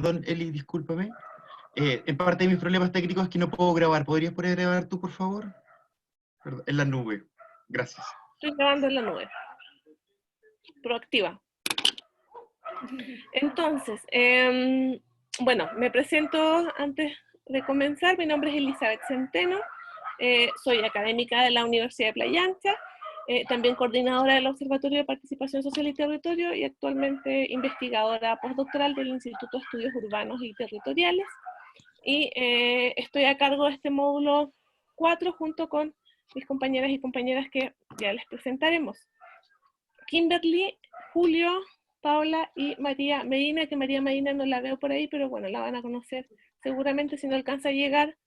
perdón, Eli, discúlpame. En parte de mis problemas técnicos es que no puedo grabar. ¿Podrías poder grabar tú, por favor? Perdón, en la nube. Gracias. Estoy grabando en la nube. Proactiva. Entonces, bueno, me presento antes de comenzar. Mi nombre es Elizabeth Centeno. Soy académica de la Universidad de Playa Ancha, también coordinadora del Observatorio de Participación Social y Territorio y actualmente investigadora postdoctoral del Instituto de Estudios Urbanos y Territoriales. Y estoy a cargo de este módulo 4 junto con mis compañeras y compañeras que ya les presentaremos. Kimberly, Julio, Paula y María Medina, que María Medina no la veo por ahí, pero bueno, la van a conocer seguramente si no alcanza a llegar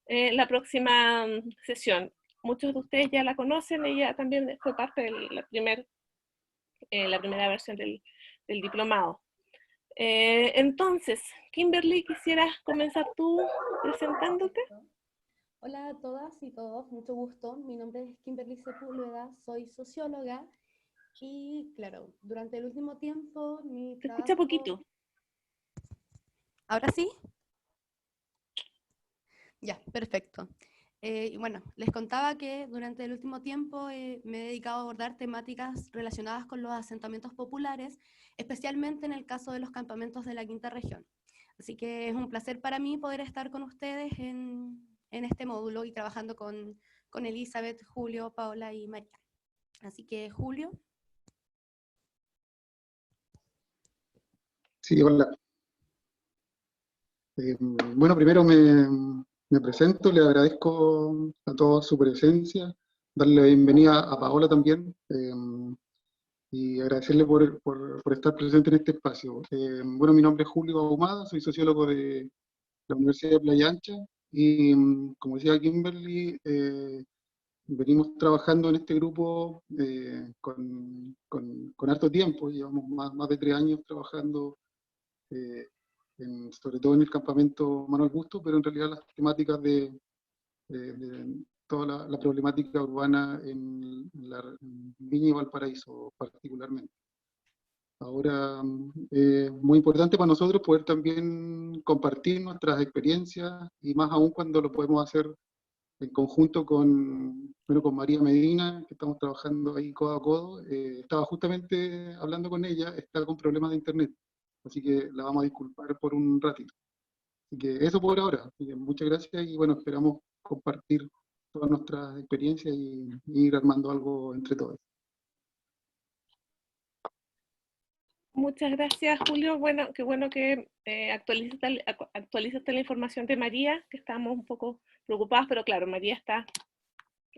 la próxima sesión. Muchos de ustedes ya la conocen, ella también fue parte de la primera versión del diplomado. Entonces, Kimberly, ¿quisieras comenzar tú presentándote? Hola a todas y todos, mucho gusto. Mi nombre es Kimberly Sepúlveda, soy socióloga y, claro, durante el último tiempo mi Te escucha trabajo... poquito. ¿Ahora sí? Ya, perfecto. Y bueno, les contaba que durante el último tiempo me he dedicado a abordar temáticas relacionadas con los asentamientos populares, especialmente en el caso de los campamentos de la Quinta Región. Así que es un placer para mí poder estar con ustedes en este módulo y trabajando con Elizabeth, Julio, Paola y María. Así que, Julio. Sí, hola. Bueno, primero me presento, le agradezco a todos su presencia, darle la bienvenida a Paola también, y agradecerle por estar presente en este espacio. Bueno, mi nombre es Julio Ahumada, soy sociólogo de la Universidad de Playa Ancha, y como decía Kimberly, venimos trabajando en este grupo con harto tiempo, llevamos más de 3 años trabajando, sobre todo en el campamento Manuel Busto, pero en realidad las temáticas de toda la problemática urbana en Viña y Valparaíso particularmente. Ahora, muy importante para nosotros poder también compartir nuestras experiencias, y más aún cuando lo podemos hacer en conjunto con María Medina, que estamos trabajando ahí codo a codo. Estaba justamente hablando con ella, está con problemas de internet, así que la vamos a disculpar por un ratito. Así que eso por ahora. Así que muchas gracias y bueno, esperamos compartir todas nuestras experiencias y ir armando algo entre todos. Muchas gracias, Julio. Bueno, qué bueno que actualizaste la información de María, que estábamos un poco preocupadas, pero claro, María está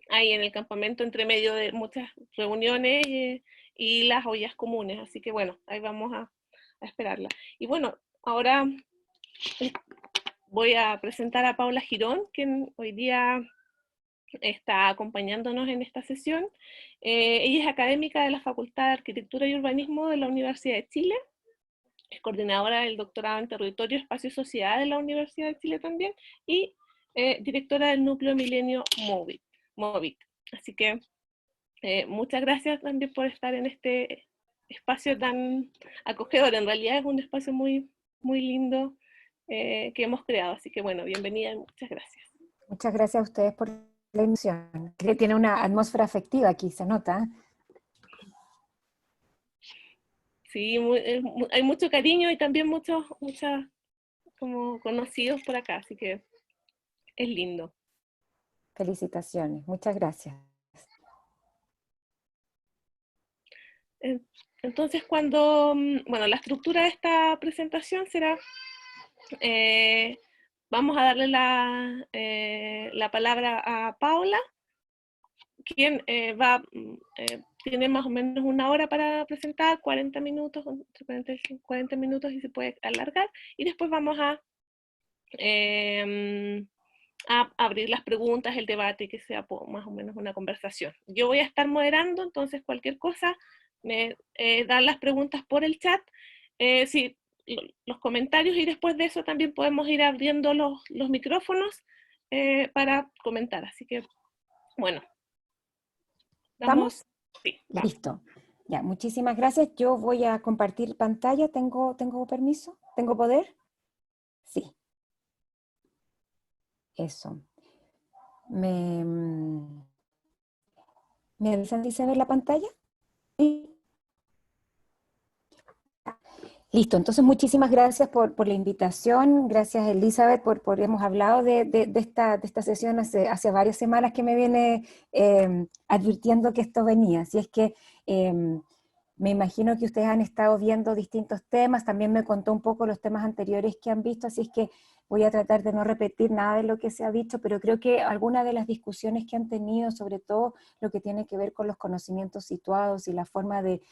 ahí en el campamento entre medio de muchas reuniones y las ollas comunes, así que bueno, ahí vamos a esperarla. Y bueno, ahora voy a presentar a Paula Girón, quien hoy día está acompañándonos en esta sesión. Ella es académica de la Facultad de Arquitectura y Urbanismo de la Universidad de Chile, es coordinadora del doctorado en Territorio, Espacio y Sociedad de la Universidad de Chile también, y directora del Núcleo Milenio MOVIC. Así que muchas gracias también por estar en este espacio tan acogedor. En realidad es un espacio muy, muy lindo que hemos creado. Así que bueno, bienvenida y muchas gracias. Muchas gracias a ustedes por la invitación. Que tiene una atmósfera afectiva aquí, se nota. Sí, hay mucho cariño y también muchos como conocidos por acá, así que es lindo. Felicitaciones, muchas gracias. Entonces bueno, la estructura de esta presentación será, vamos a darle la palabra a Paula, quien tiene más o menos 1 hora para presentar, 40 minutos, 40 minutos y se puede alargar, y después vamos a abrir las preguntas, el debate, que sea más o menos una conversación. Yo voy a estar moderando, entonces cualquier cosa, me dan las preguntas por el chat, sí, los comentarios, y después de eso también podemos ir abriendo los micrófonos para comentar. Así que, bueno. ¿Estamos? Sí, vamos. Listo. Ya, muchísimas gracias. Yo voy a compartir pantalla. ¿Tengo permiso? ¿Tengo poder? Sí. Eso. ¿Me avisan si se ve la pantalla? Sí. Listo, entonces muchísimas gracias por la invitación, gracias Elizabeth por hemos hablado de esta sesión hace varias semanas que me viene advirtiendo que esto venía, así es que me imagino que ustedes han estado viendo distintos temas, también me contó un poco los temas anteriores que han visto, así es que voy a tratar de no repetir nada de lo que se ha dicho, pero creo que algunas de las discusiones que han tenido, sobre todo lo que tiene que ver con los conocimientos situados y la forma de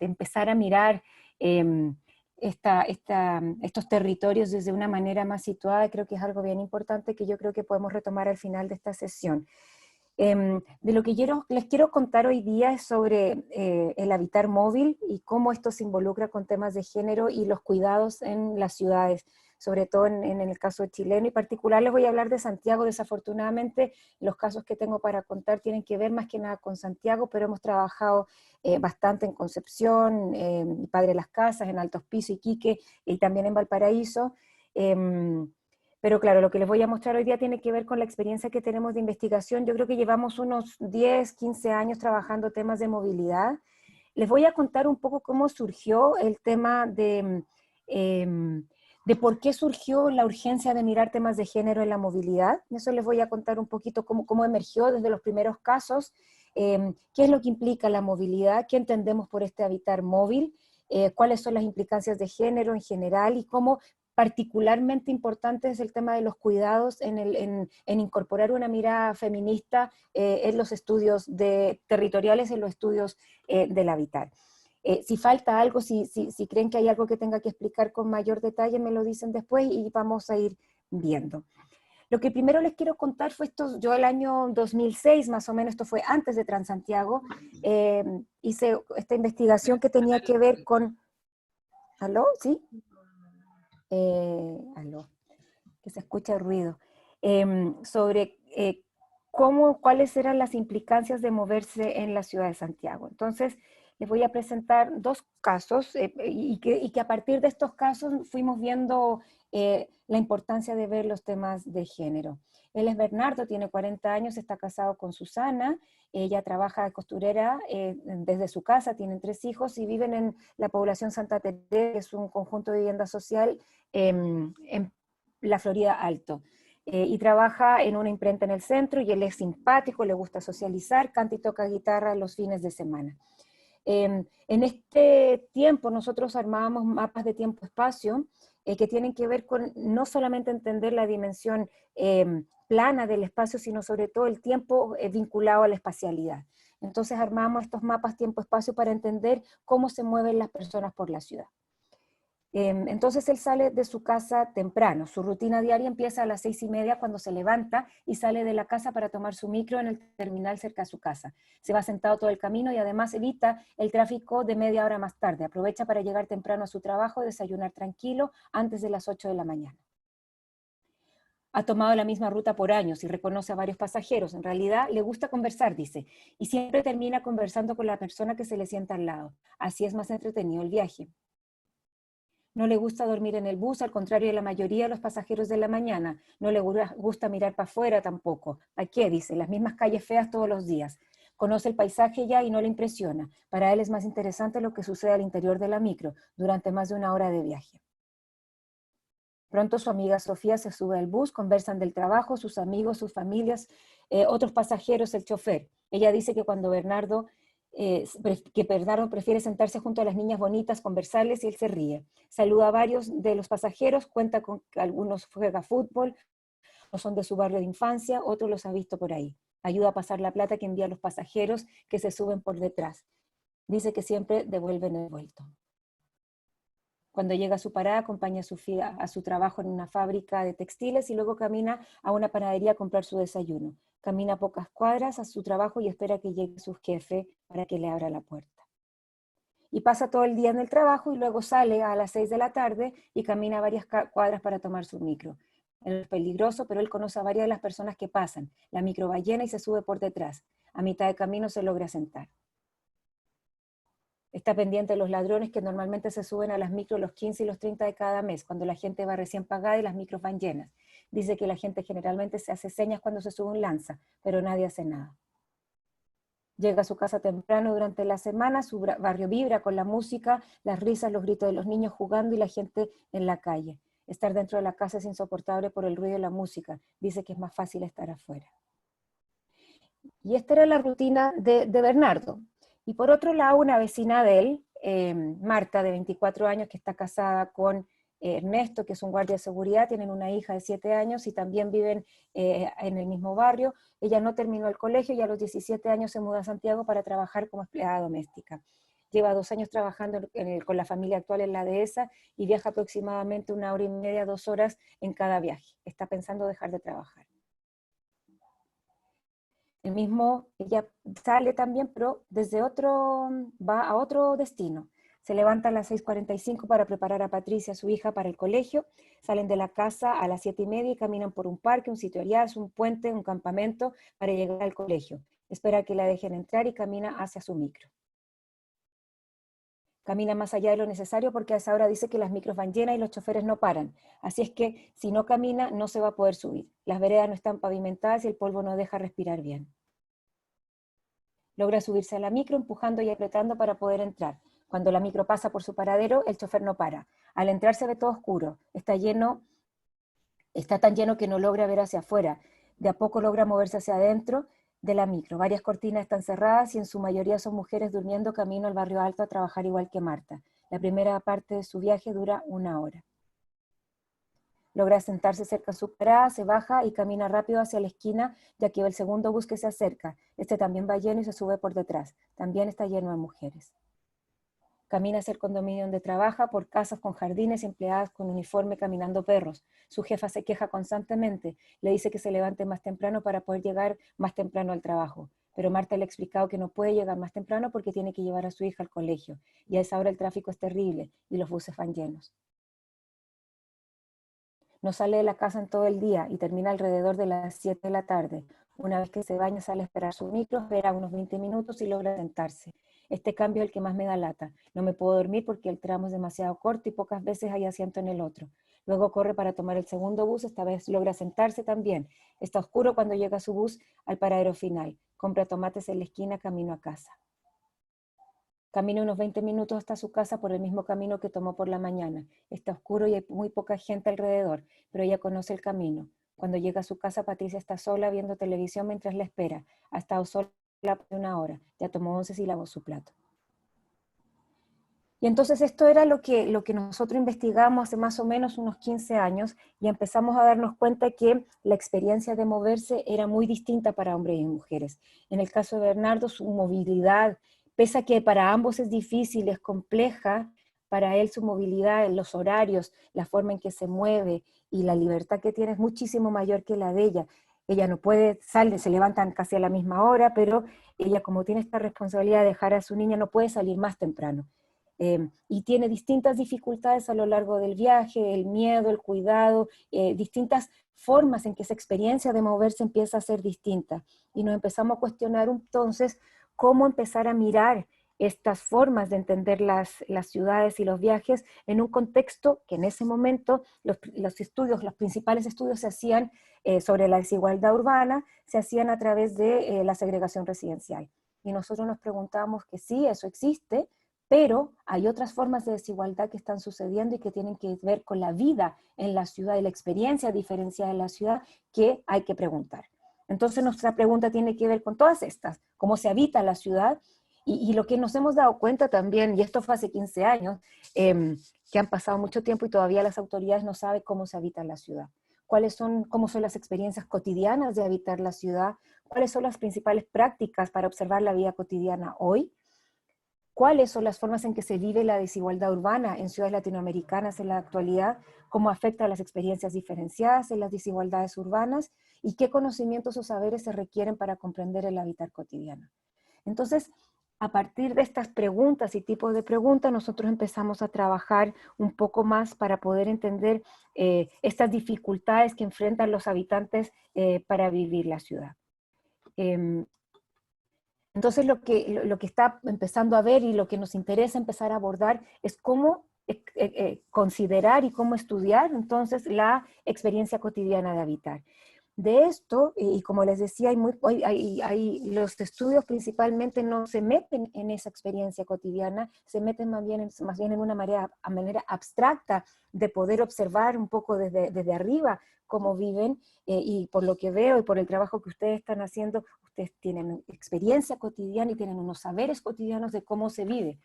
empezar a mirar estos territorios desde una manera más situada, creo que es algo bien importante que yo creo que podemos retomar al final de esta sesión. De lo que les quiero contar hoy día es sobre el habitar móvil y cómo esto se involucra con temas de género y los cuidados en las ciudades, sobre todo en el caso chileno. Y particular les voy a hablar de Santiago. Desafortunadamente los casos que tengo para contar tienen que ver más que nada con Santiago, pero hemos trabajado bastante en Concepción, Padre Las Casas, en Alto Hospicio, Iquique y también en Valparaíso. Pero claro, lo que les voy a mostrar hoy día tiene que ver con la experiencia que tenemos de investigación. Yo creo que llevamos unos 10, 15 años trabajando temas de movilidad. Les voy a contar un poco cómo surgió el tema de por qué surgió la urgencia de mirar temas de género en la movilidad. Eso les voy a contar un poquito cómo emergió desde los primeros casos, qué es lo que implica la movilidad, qué entendemos por este habitar móvil, cuáles son las implicancias de género en general y cómo particularmente importante es el tema de los cuidados en incorporar una mirada feminista en los estudios territoriales, en los estudios del habitar. Si falta algo, si creen que hay algo que tenga que explicar con mayor detalle, me lo dicen después y vamos a ir viendo. Lo que primero les quiero contar fue esto, yo el año 2006, más o menos, esto fue antes de Transantiago, hice esta investigación que tenía que ver con... ¿Aló? ¿Sí? Aló, que se escucha el ruido, sobre cuáles eran las implicancias de moverse en la ciudad de Santiago. Entonces, les voy a presentar dos casos y que a partir de estos casos fuimos viendo la importancia de ver los temas de género. Él es Bernardo, tiene 40 años, está casado con Susana, ella trabaja de costurera desde su casa, tienen 3 hijos y viven en la población Santa Teresa, que es un conjunto de vivienda social en la Florida Alto. Y trabaja en una imprenta en el centro y él es simpático, le gusta socializar, canta y toca guitarra los fines de semana. En este tiempo nosotros armábamos mapas de tiempo-espacio que tienen que ver con no solamente entender la dimensión plana del espacio, sino sobre todo el tiempo vinculado a la espacialidad. Entonces armamos estos mapas tiempo-espacio para entender cómo se mueven las personas por la ciudad. Entonces él sale de su casa temprano, su rutina diaria empieza a las 6:30 cuando se levanta y sale de la casa para tomar su micro en el terminal cerca de su casa. Se va sentado todo el camino y además evita el tráfico de media hora más tarde. Aprovecha para llegar temprano a su trabajo, desayunar tranquilo antes de las 8 de la mañana. Ha tomado la misma ruta por años y reconoce a varios pasajeros. En realidad le gusta conversar, dice, y siempre termina conversando con la persona que se le sienta al lado. Así es más entretenido el viaje. No le gusta dormir en el bus, al contrario de la mayoría de los pasajeros de la mañana. No le gusta mirar para afuera tampoco. ¿A qué? Dice, las mismas calles feas todos los días. Conoce el paisaje ya y no le impresiona. Para él es más interesante lo que sucede al interior de la micro, durante más de 1 hora de viaje. Pronto su amiga Sofía se sube al bus, conversan del trabajo, sus amigos, sus familias, otros pasajeros, el chofer. Ella dice que cuando Bernardo prefiere sentarse junto a las niñas bonitas, conversarles y él se ríe. Saluda a varios de los pasajeros, cuenta con que algunos juega fútbol, no son de su barrio de infancia, otros los ha visto por ahí. Ayuda a pasar la plata que envía a los pasajeros que se suben por detrás. Dice que siempre devuelven el vuelto. Cuando llega a su parada, acompaña a Sofía a su trabajo en una fábrica de textiles y luego camina a una panadería a comprar su desayuno. Camina pocas cuadras a su trabajo y espera que llegue su jefe para que le abra la puerta. Y pasa todo el día en el trabajo y luego sale a las 6 de la tarde y camina varias cuadras para tomar su micro. Es peligroso, pero él conoce a varias de las personas que pasan. La micro va llena y se sube por detrás. A mitad de camino se logra sentar. Está pendiente de los ladrones que normalmente se suben a las micros los 15 y los 30 de cada mes, cuando la gente va recién pagada y las micros van llenas. Dice que la gente generalmente se hace señas cuando se sube un lanza, pero nadie hace nada. Llega a su casa temprano durante la semana, su barrio vibra con la música, las risas, los gritos de los niños jugando y la gente en la calle. Estar dentro de la casa es insoportable por el ruido y la música. Dice que es más fácil estar afuera. Y esta era la rutina de Bernardo. Y por otro lado, una vecina de él, Marta, de 24 años, que está casada con Ernesto, que es un guardia de seguridad, tienen una hija de 7 años y también viven en el mismo barrio. Ella no terminó el colegio y a los 17 años se muda a Santiago para trabajar como empleada doméstica. Lleva 2 años trabajando con la familia actual en la dehesa y viaja aproximadamente 1 hora y media, 2 horas en cada viaje. Está pensando dejar de trabajar. Ella sale también, pero va a otro destino. Se levanta a las 6:45 para preparar a Patricia, su hija, para el colegio. Salen de la casa a las 7:30 y caminan por un parque, un sitio arias, un puente, un campamento para llegar al colegio. Espera que la dejen entrar y camina hacia su micro. Camina más allá de lo necesario porque a esa hora dice que las micros van llenas y los choferes no paran. Así es que si no camina no se va a poder subir. Las veredas no están pavimentadas y el polvo no deja respirar bien. Logra subirse a la micro empujando y apretando para poder entrar. Cuando la micro pasa por su paradero, el chofer no para. Al entrar se ve todo oscuro. Está tan lleno que no logra ver hacia afuera. De a poco logra moverse hacia adentro de la micro. Varias cortinas están cerradas y en su mayoría son mujeres durmiendo camino al barrio alto a trabajar igual que Marta. La primera parte de su viaje dura 1 hora. Logra sentarse cerca de su parada, se baja y camina rápido hacia la esquina, ya que ve el segundo bus que se acerca. Este también va lleno y se sube por detrás. También está lleno de mujeres. Camina hacia el condominio donde trabaja, por casas con jardines y empleadas con uniforme caminando perros. Su jefa se queja constantemente. Le dice que se levante más temprano para poder llegar más temprano al trabajo. Pero Marta le ha explicado que no puede llegar más temprano porque tiene que llevar a su hija al colegio. Y a esa hora el tráfico es terrible y los buses van llenos. No sale de la casa en todo el día y termina alrededor de las 7 de la tarde. Una vez que se baña sale a esperar su micro, espera unos 20 minutos y logra sentarse. Este cambio es el que más me da lata. No me puedo dormir porque el tramo es demasiado corto y pocas veces hay asiento en el otro. Luego corre para tomar el segundo bus, esta vez logra sentarse también. Está oscuro cuando llega su bus al paradero final. Compra tomates en la esquina camino a casa. Camina unos 20 minutos hasta su casa por el mismo camino que tomó por la mañana. Está oscuro y hay muy poca gente alrededor, pero ella conoce el camino. Cuando llega a su casa, Patricia está sola viendo televisión mientras la espera. Ha estado sola por 1 hora. Ya tomó 11 y lavó su plato. Y entonces esto era lo que nosotros investigamos hace más o menos unos 15 años y empezamos a darnos cuenta que la experiencia de moverse era muy distinta para hombres y mujeres. En el caso de Bernardo, su movilidad, pese a que para ambos es difícil, es compleja, para él su movilidad, los horarios, la forma en que se mueve y la libertad que tiene es muchísimo mayor que la de ella. Ella no puede, se levantan casi a la misma hora, pero ella como tiene esta responsabilidad de dejar a su niña no puede salir más temprano. Y tiene distintas dificultades a lo largo del viaje, el miedo, el cuidado, distintas formas en que esa experiencia de moverse empieza a ser distinta. Y nos empezamos a cuestionar entonces cómo empezar a mirar estas formas de entender las ciudades y los viajes en un contexto que en ese momento los principales estudios se hacían sobre la desigualdad urbana, se hacían a través de la segregación residencial. Y nosotros nos preguntábamos que sí, eso existe, pero hay otras formas de desigualdad que están sucediendo y que tienen que ver con la vida en la ciudad y la experiencia diferenciada en la ciudad que hay que preguntar. Entonces nuestra pregunta tiene que ver con todas estas, cómo se habita la ciudad y lo que nos hemos dado cuenta también, y esto fue hace 15 años, que han pasado mucho tiempo y todavía las autoridades no saben cómo se habita la ciudad. Cómo son las experiencias cotidianas de habitar la ciudad, cuáles son las principales prácticas para observar la vida cotidiana hoy, cuáles son las formas en que se vive la desigualdad urbana en ciudades latinoamericanas en la actualidad, cómo afecta a las experiencias diferenciadas en las desigualdades urbanas y qué conocimientos o saberes se requieren para comprender el habitar cotidiano. Entonces, a partir de estas preguntas y tipos de preguntas, nosotros empezamos a trabajar un poco más para poder entender estas dificultades que enfrentan los habitantes para vivir la ciudad. Entonces lo que está empezando a ver y lo que nos interesa empezar a abordar es cómo considerar y cómo estudiar entonces la experiencia cotidiana de habitar. De esto, y como les decía, los estudios principalmente no se meten en esa experiencia cotidiana, se meten más bien en una manera abstracta de poder observar un poco desde arriba cómo viven, y por lo que veo y por el trabajo que ustedes están haciendo, ustedes tienen experiencia cotidiana y tienen unos saberes cotidianos de cómo se vive.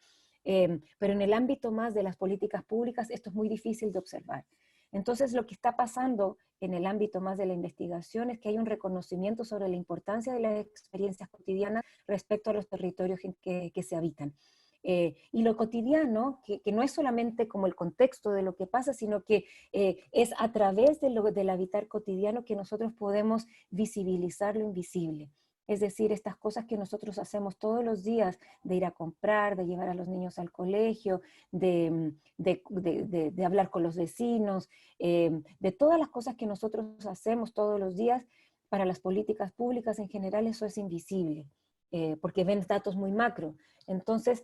Pero en el ámbito más de las políticas públicas esto es muy difícil de observar. Entonces lo que está pasando en el ámbito más de la investigación es que hay un reconocimiento sobre la importancia de las experiencias cotidianas respecto a los territorios que se habitan. Y lo cotidiano, que no es solamente como el contexto de lo que pasa, sino que es a través del habitar cotidiano que nosotros podemos visibilizar lo invisible. Es decir, estas cosas que nosotros hacemos todos los días, de ir a comprar, de llevar a los niños al colegio, de hablar con los vecinos, de todas las cosas que nosotros hacemos todos los días, para las políticas públicas en general eso es invisible, porque ven datos muy macro. Entonces,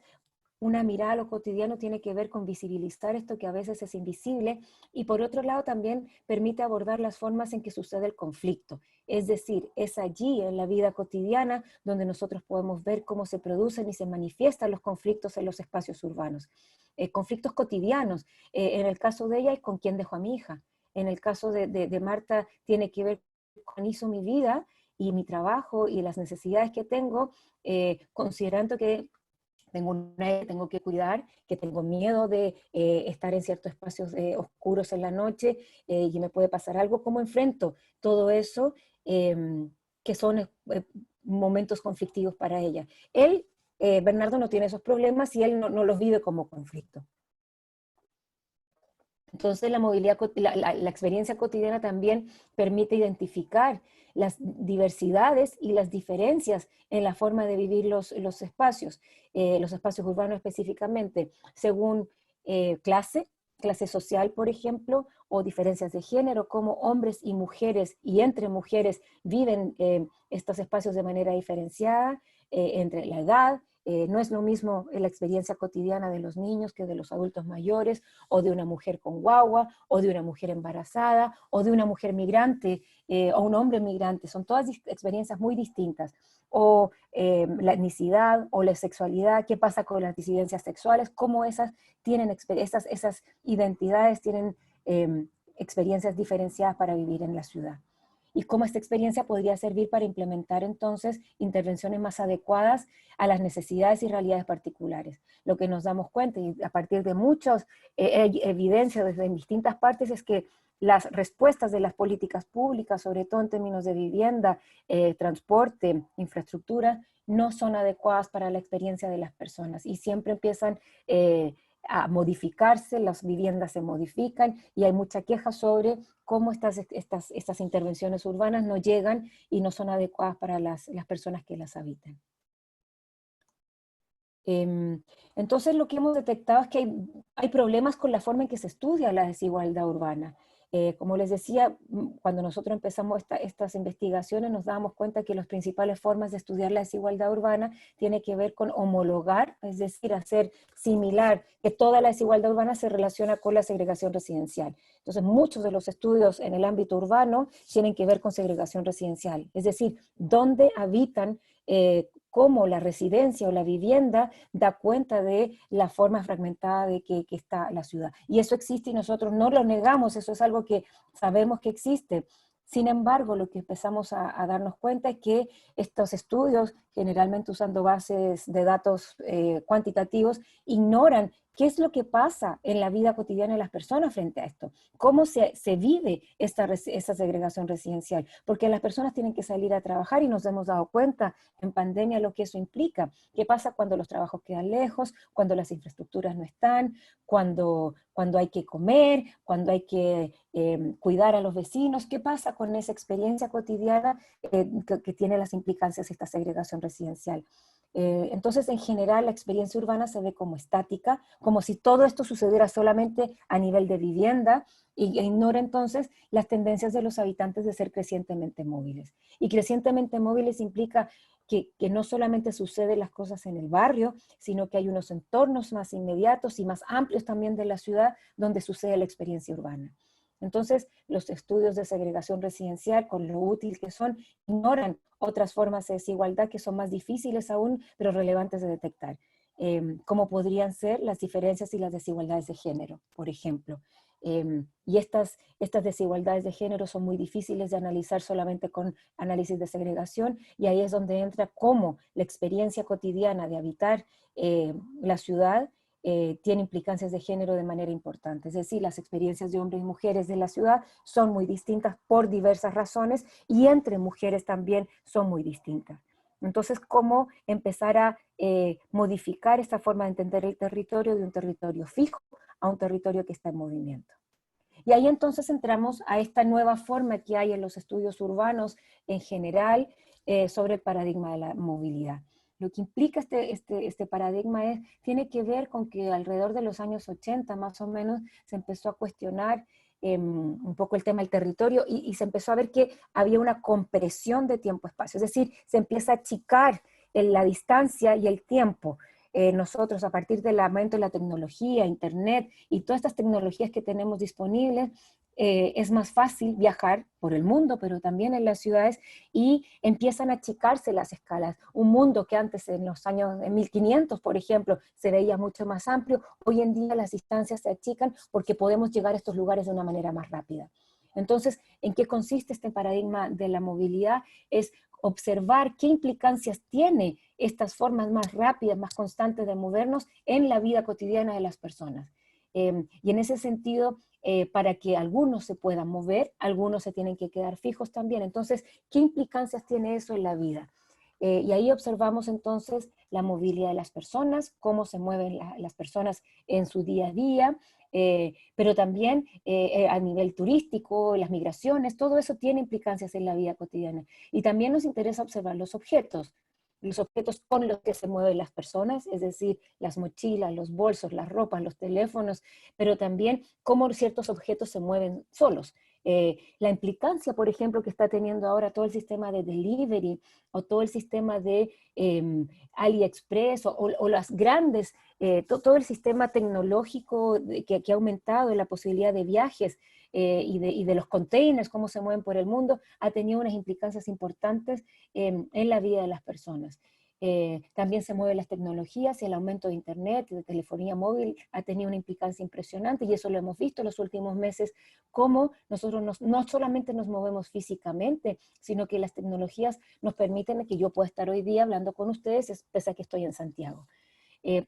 una mirada a lo cotidiano tiene que ver con visibilizar esto que a veces es invisible, y por otro lado también permite abordar las formas en que sucede el conflicto. Es decir, es allí en la vida cotidiana donde nosotros podemos ver cómo se producen y se manifiestan los conflictos en los espacios urbanos. Conflictos cotidianos. En el caso de ella es con quién dejo a mi hija. En el caso de Marta tiene que ver con hizo mi vida y mi trabajo y las necesidades que tengo, considerando que tengo que cuidar, que tengo miedo de estar en ciertos espacios oscuros en la noche y me puede pasar algo. ¿Cómo enfrento todo eso que son momentos conflictivos para ella? Él, Bernardo, no tiene esos problemas y él no los vive como conflicto. Entonces la movilidad, la experiencia cotidiana también permite identificar las diversidades y las diferencias en la forma de vivir los espacios urbanos específicamente, según clase social, por ejemplo, o diferencias de género, como hombres y mujeres y entre mujeres viven estos espacios de manera diferenciada, entre la edad. No es lo mismo la experiencia cotidiana de los niños que de los adultos mayores, o de una mujer con guagua, o de una mujer embarazada, o de una mujer migrante, o un hombre migrante. Son todas experiencias muy distintas. O la etnicidad, o la sexualidad, qué pasa con las disidencias sexuales, cómo esas identidades tienen experiencias diferenciadas para vivir en la ciudad. Y cómo esta experiencia podría servir para implementar entonces intervenciones más adecuadas a las necesidades y realidades particulares. Lo que nos damos cuenta, y a partir de muchas evidencias desde distintas partes, es que las respuestas de las políticas públicas, sobre todo en términos de vivienda, transporte, infraestructura, no son adecuadas para la experiencia de las personas y siempre empiezan a modificarse, las viviendas se modifican y hay mucha queja sobre cómo estas intervenciones urbanas no llegan y no son adecuadas para las personas que las habitan. Entonces lo que hemos detectado es que hay problemas con la forma en que se estudia la desigualdad urbana. Como les decía, cuando nosotros empezamos estas investigaciones nos dábamos cuenta que las principales formas de estudiar la desigualdad urbana tiene que ver con homologar, es decir, hacer similar, que toda la desigualdad urbana se relaciona con la segregación residencial. Entonces muchos de los estudios en el ámbito urbano tienen que ver con segregación residencial, es decir, dónde habitan, cómo la residencia o la vivienda da cuenta de la forma fragmentada de que está la ciudad. Y eso existe y nosotros no lo negamos, eso es algo que sabemos que existe. Sin embargo, lo que empezamos a darnos cuenta es que estos estudios, generalmente usando bases de datos cuantitativos, ignoran qué es lo que pasa en la vida cotidiana de las personas frente a esto, cómo se vive esta segregación residencial, porque las personas tienen que salir a trabajar y nos hemos dado cuenta en pandemia lo que eso implica. ¿Qué pasa cuando los trabajos quedan lejos, cuando las infraestructuras no están, cuando hay que comer, cuando hay que cuidar a los vecinos? ¿Qué pasa con esa experiencia cotidiana que tiene las implicancias de esta segregación residencial? Entonces, en general, la experiencia urbana se ve como estática, como si todo esto sucediera solamente a nivel de vivienda, e ignora entonces las tendencias de los habitantes de ser crecientemente móviles. Y crecientemente móviles implica que no solamente suceden las cosas en el barrio, sino que hay unos entornos más inmediatos y más amplios también de la ciudad donde sucede la experiencia urbana. Entonces, los estudios de segregación residencial, con lo útil que son, ignoran otras formas de desigualdad que son más difíciles aún, pero relevantes de detectar, como podrían ser las diferencias y las desigualdades de género, por ejemplo. Y estas desigualdades de género son muy difíciles de analizar solamente con análisis de segregación, y ahí es donde entra cómo la experiencia cotidiana de habitar la ciudad tiene implicancias de género de manera importante. Es decir, las experiencias de hombres y mujeres de la ciudad son muy distintas por diversas razones, y entre mujeres también son muy distintas. Entonces, ¿cómo empezar a modificar esta forma de entender el territorio de un territorio fijo a un territorio que está en movimiento? Y ahí entonces entramos a esta nueva forma que hay en los estudios urbanos en general sobre el paradigma de la movilidad. Lo que implica este paradigma tiene que ver con que alrededor de los años 80 más o menos se empezó a cuestionar un poco el tema del territorio, y se empezó a ver que había una compresión de tiempo-espacio, es decir, se empieza a achicar la distancia y el tiempo. Nosotros, a partir del aumento de la tecnología, internet y todas estas tecnologías que tenemos disponibles, es más fácil viajar por el mundo, pero también en las ciudades, y empiezan a achicarse las escalas. Un mundo que antes, en los años 1500, por ejemplo, se veía mucho más amplio, hoy en día las distancias se achican porque podemos llegar a estos lugares de una manera más rápida. Entonces, ¿en qué consiste este paradigma de la movilidad? Es observar qué implicancias tiene estas formas más rápidas, más constantes de movernos en la vida cotidiana de las personas. Y en ese sentido, para que algunos se puedan mover, algunos se tienen que quedar fijos también. Entonces, ¿qué implicancias tiene eso en la vida? Y ahí observamos entonces la movilidad de las personas, cómo se mueven las personas en su día a día, pero también a nivel turístico, las migraciones, todo eso tiene implicancias en la vida cotidiana. Y también nos interesa observar los objetos con los que se mueven las personas, es decir, las mochilas, los bolsos, las ropas, los teléfonos, pero también cómo ciertos objetos se mueven solos. La implicancia, por ejemplo, que está teniendo ahora todo el sistema de delivery o todo el sistema de AliExpress o las grandes, todo el sistema tecnológico que ha aumentado la posibilidad de viajes y de los containers, cómo se mueven por el mundo, ha tenido unas implicancias importantes en la vida de las personas. También se mueven las tecnologías, y el aumento de internet, de telefonía móvil ha tenido una implicancia impresionante, y eso lo hemos visto en los últimos meses, cómo nosotros no solamente nos movemos físicamente, sino que las tecnologías nos permiten que yo pueda estar hoy día hablando con ustedes, pese a que estoy en Santiago.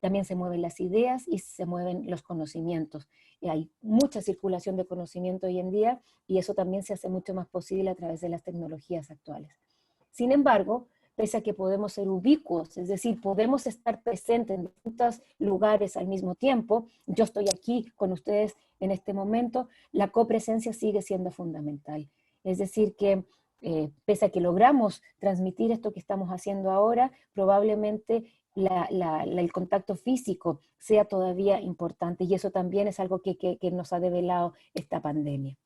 También se mueven las ideas y se mueven los conocimientos. Hay mucha circulación de conocimiento hoy en día, y eso también se hace mucho más posible a través de las tecnologías actuales. Sin embargo, pese a que podemos ser ubicuos, es decir, podemos estar presentes en distintos lugares al mismo tiempo, yo estoy aquí con ustedes en este momento, la copresencia sigue siendo fundamental. Es decir, que pese a que logramos transmitir esto que estamos haciendo ahora, probablemente el contacto físico sea todavía importante, y eso también es algo que nos ha develado esta pandemia.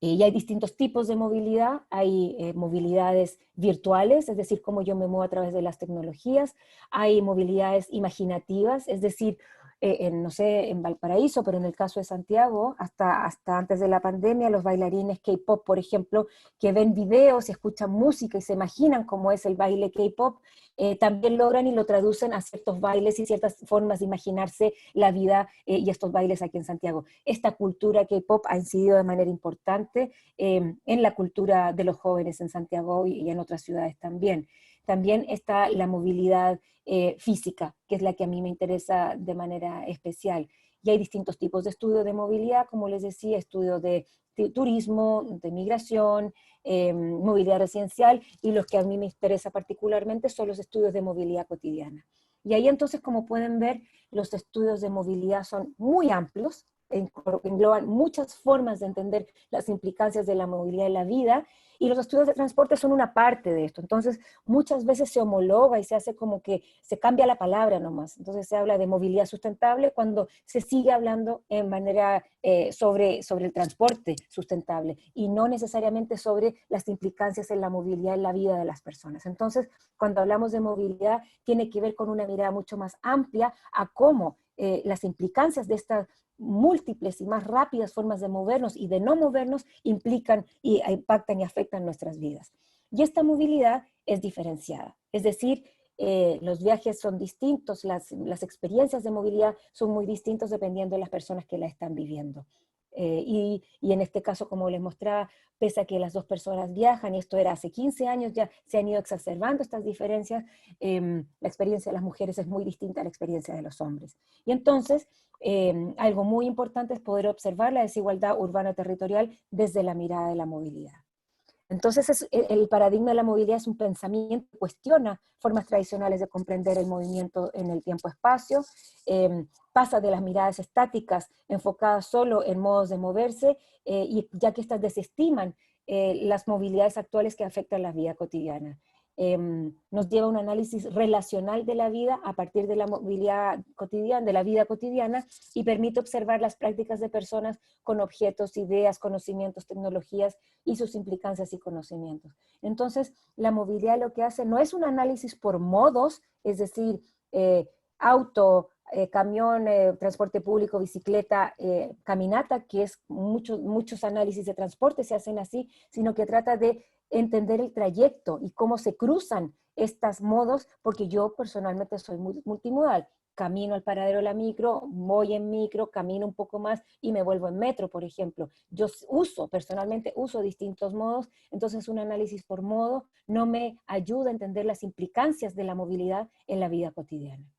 Y hay distintos tipos de movilidad. Hay movilidades virtuales, es decir, cómo yo me muevo a través de las tecnologías. Hay movilidades imaginativas, es decir, no sé, en Valparaíso, pero en el caso de Santiago, hasta antes de la pandemia, los bailarines K-pop, por ejemplo, que ven videos y escuchan música y se imaginan cómo es el baile K-pop, también logran y lo traducen a ciertos bailes y ciertas formas de imaginarse la vida y estos bailes aquí en Santiago. Esta cultura K-pop ha incidido de manera importante en la cultura de los jóvenes en Santiago y en otras ciudades también. También está la movilidad física, que es la que a mí me interesa de manera especial. Y hay distintos tipos de estudios de movilidad, como les decía, estudios de turismo, de migración, movilidad residencial, y los que a mí me interesa particularmente son los estudios de movilidad cotidiana. Y ahí entonces, como pueden ver, los estudios de movilidad son muy amplios, engloban muchas formas de entender las implicancias de la movilidad en la vida, y los estudios de transporte son una parte de esto. Entonces, muchas veces se homologa y se hace como que se cambia la palabra nomás. Entonces, se habla de movilidad sustentable cuando se sigue hablando en manera sobre el transporte sustentable y no necesariamente sobre las implicancias en la movilidad en la vida de las personas. Entonces, cuando hablamos de movilidad, tiene que ver con una mirada mucho más amplia a cómo las implicancias de estas múltiples y más rápidas formas de movernos y de no movernos implican y impactan y afectan nuestras vidas. Y esta movilidad es diferenciada, es decir, los viajes son distintos, las experiencias de movilidad son muy distintos dependiendo de las personas que la están viviendo. Y en este caso, como les mostraba, pese a que las dos personas viajan, y esto era hace 15 años, ya se han ido exacerbando estas diferencias, la experiencia de las mujeres es muy distinta a la experiencia de los hombres. Y entonces, algo muy importante es poder observar la desigualdad urbano-territorial desde la mirada de la movilidad. Entonces, el paradigma de la movilidad es un pensamiento que cuestiona formas tradicionales de comprender el movimiento en el tiempo-espacio, pasa de las miradas estáticas enfocadas solo en modos de moverse, y ya que estas desestiman las movilidades actuales que afectan la vida cotidiana. Nos lleva a un análisis relacional de la vida a partir de la movilidad cotidiana, de la vida cotidiana, y permite observar las prácticas de personas con objetos, ideas, conocimientos, tecnologías y sus implicancias y conocimientos. Entonces, la movilidad lo que hace no es un análisis por modos, es decir, auto, camión, transporte público, bicicleta, caminata, que es muchos análisis de transporte se hacen así, sino que trata de entender el trayecto y cómo se cruzan estos modos, porque yo personalmente soy multimodal. Camino al paradero de la micro, voy en micro, camino un poco más y me vuelvo en metro, por ejemplo. Yo personalmente uso distintos modos, entonces un análisis por modo no me ayuda a entender las implicancias de la movilidad en la vida cotidiana.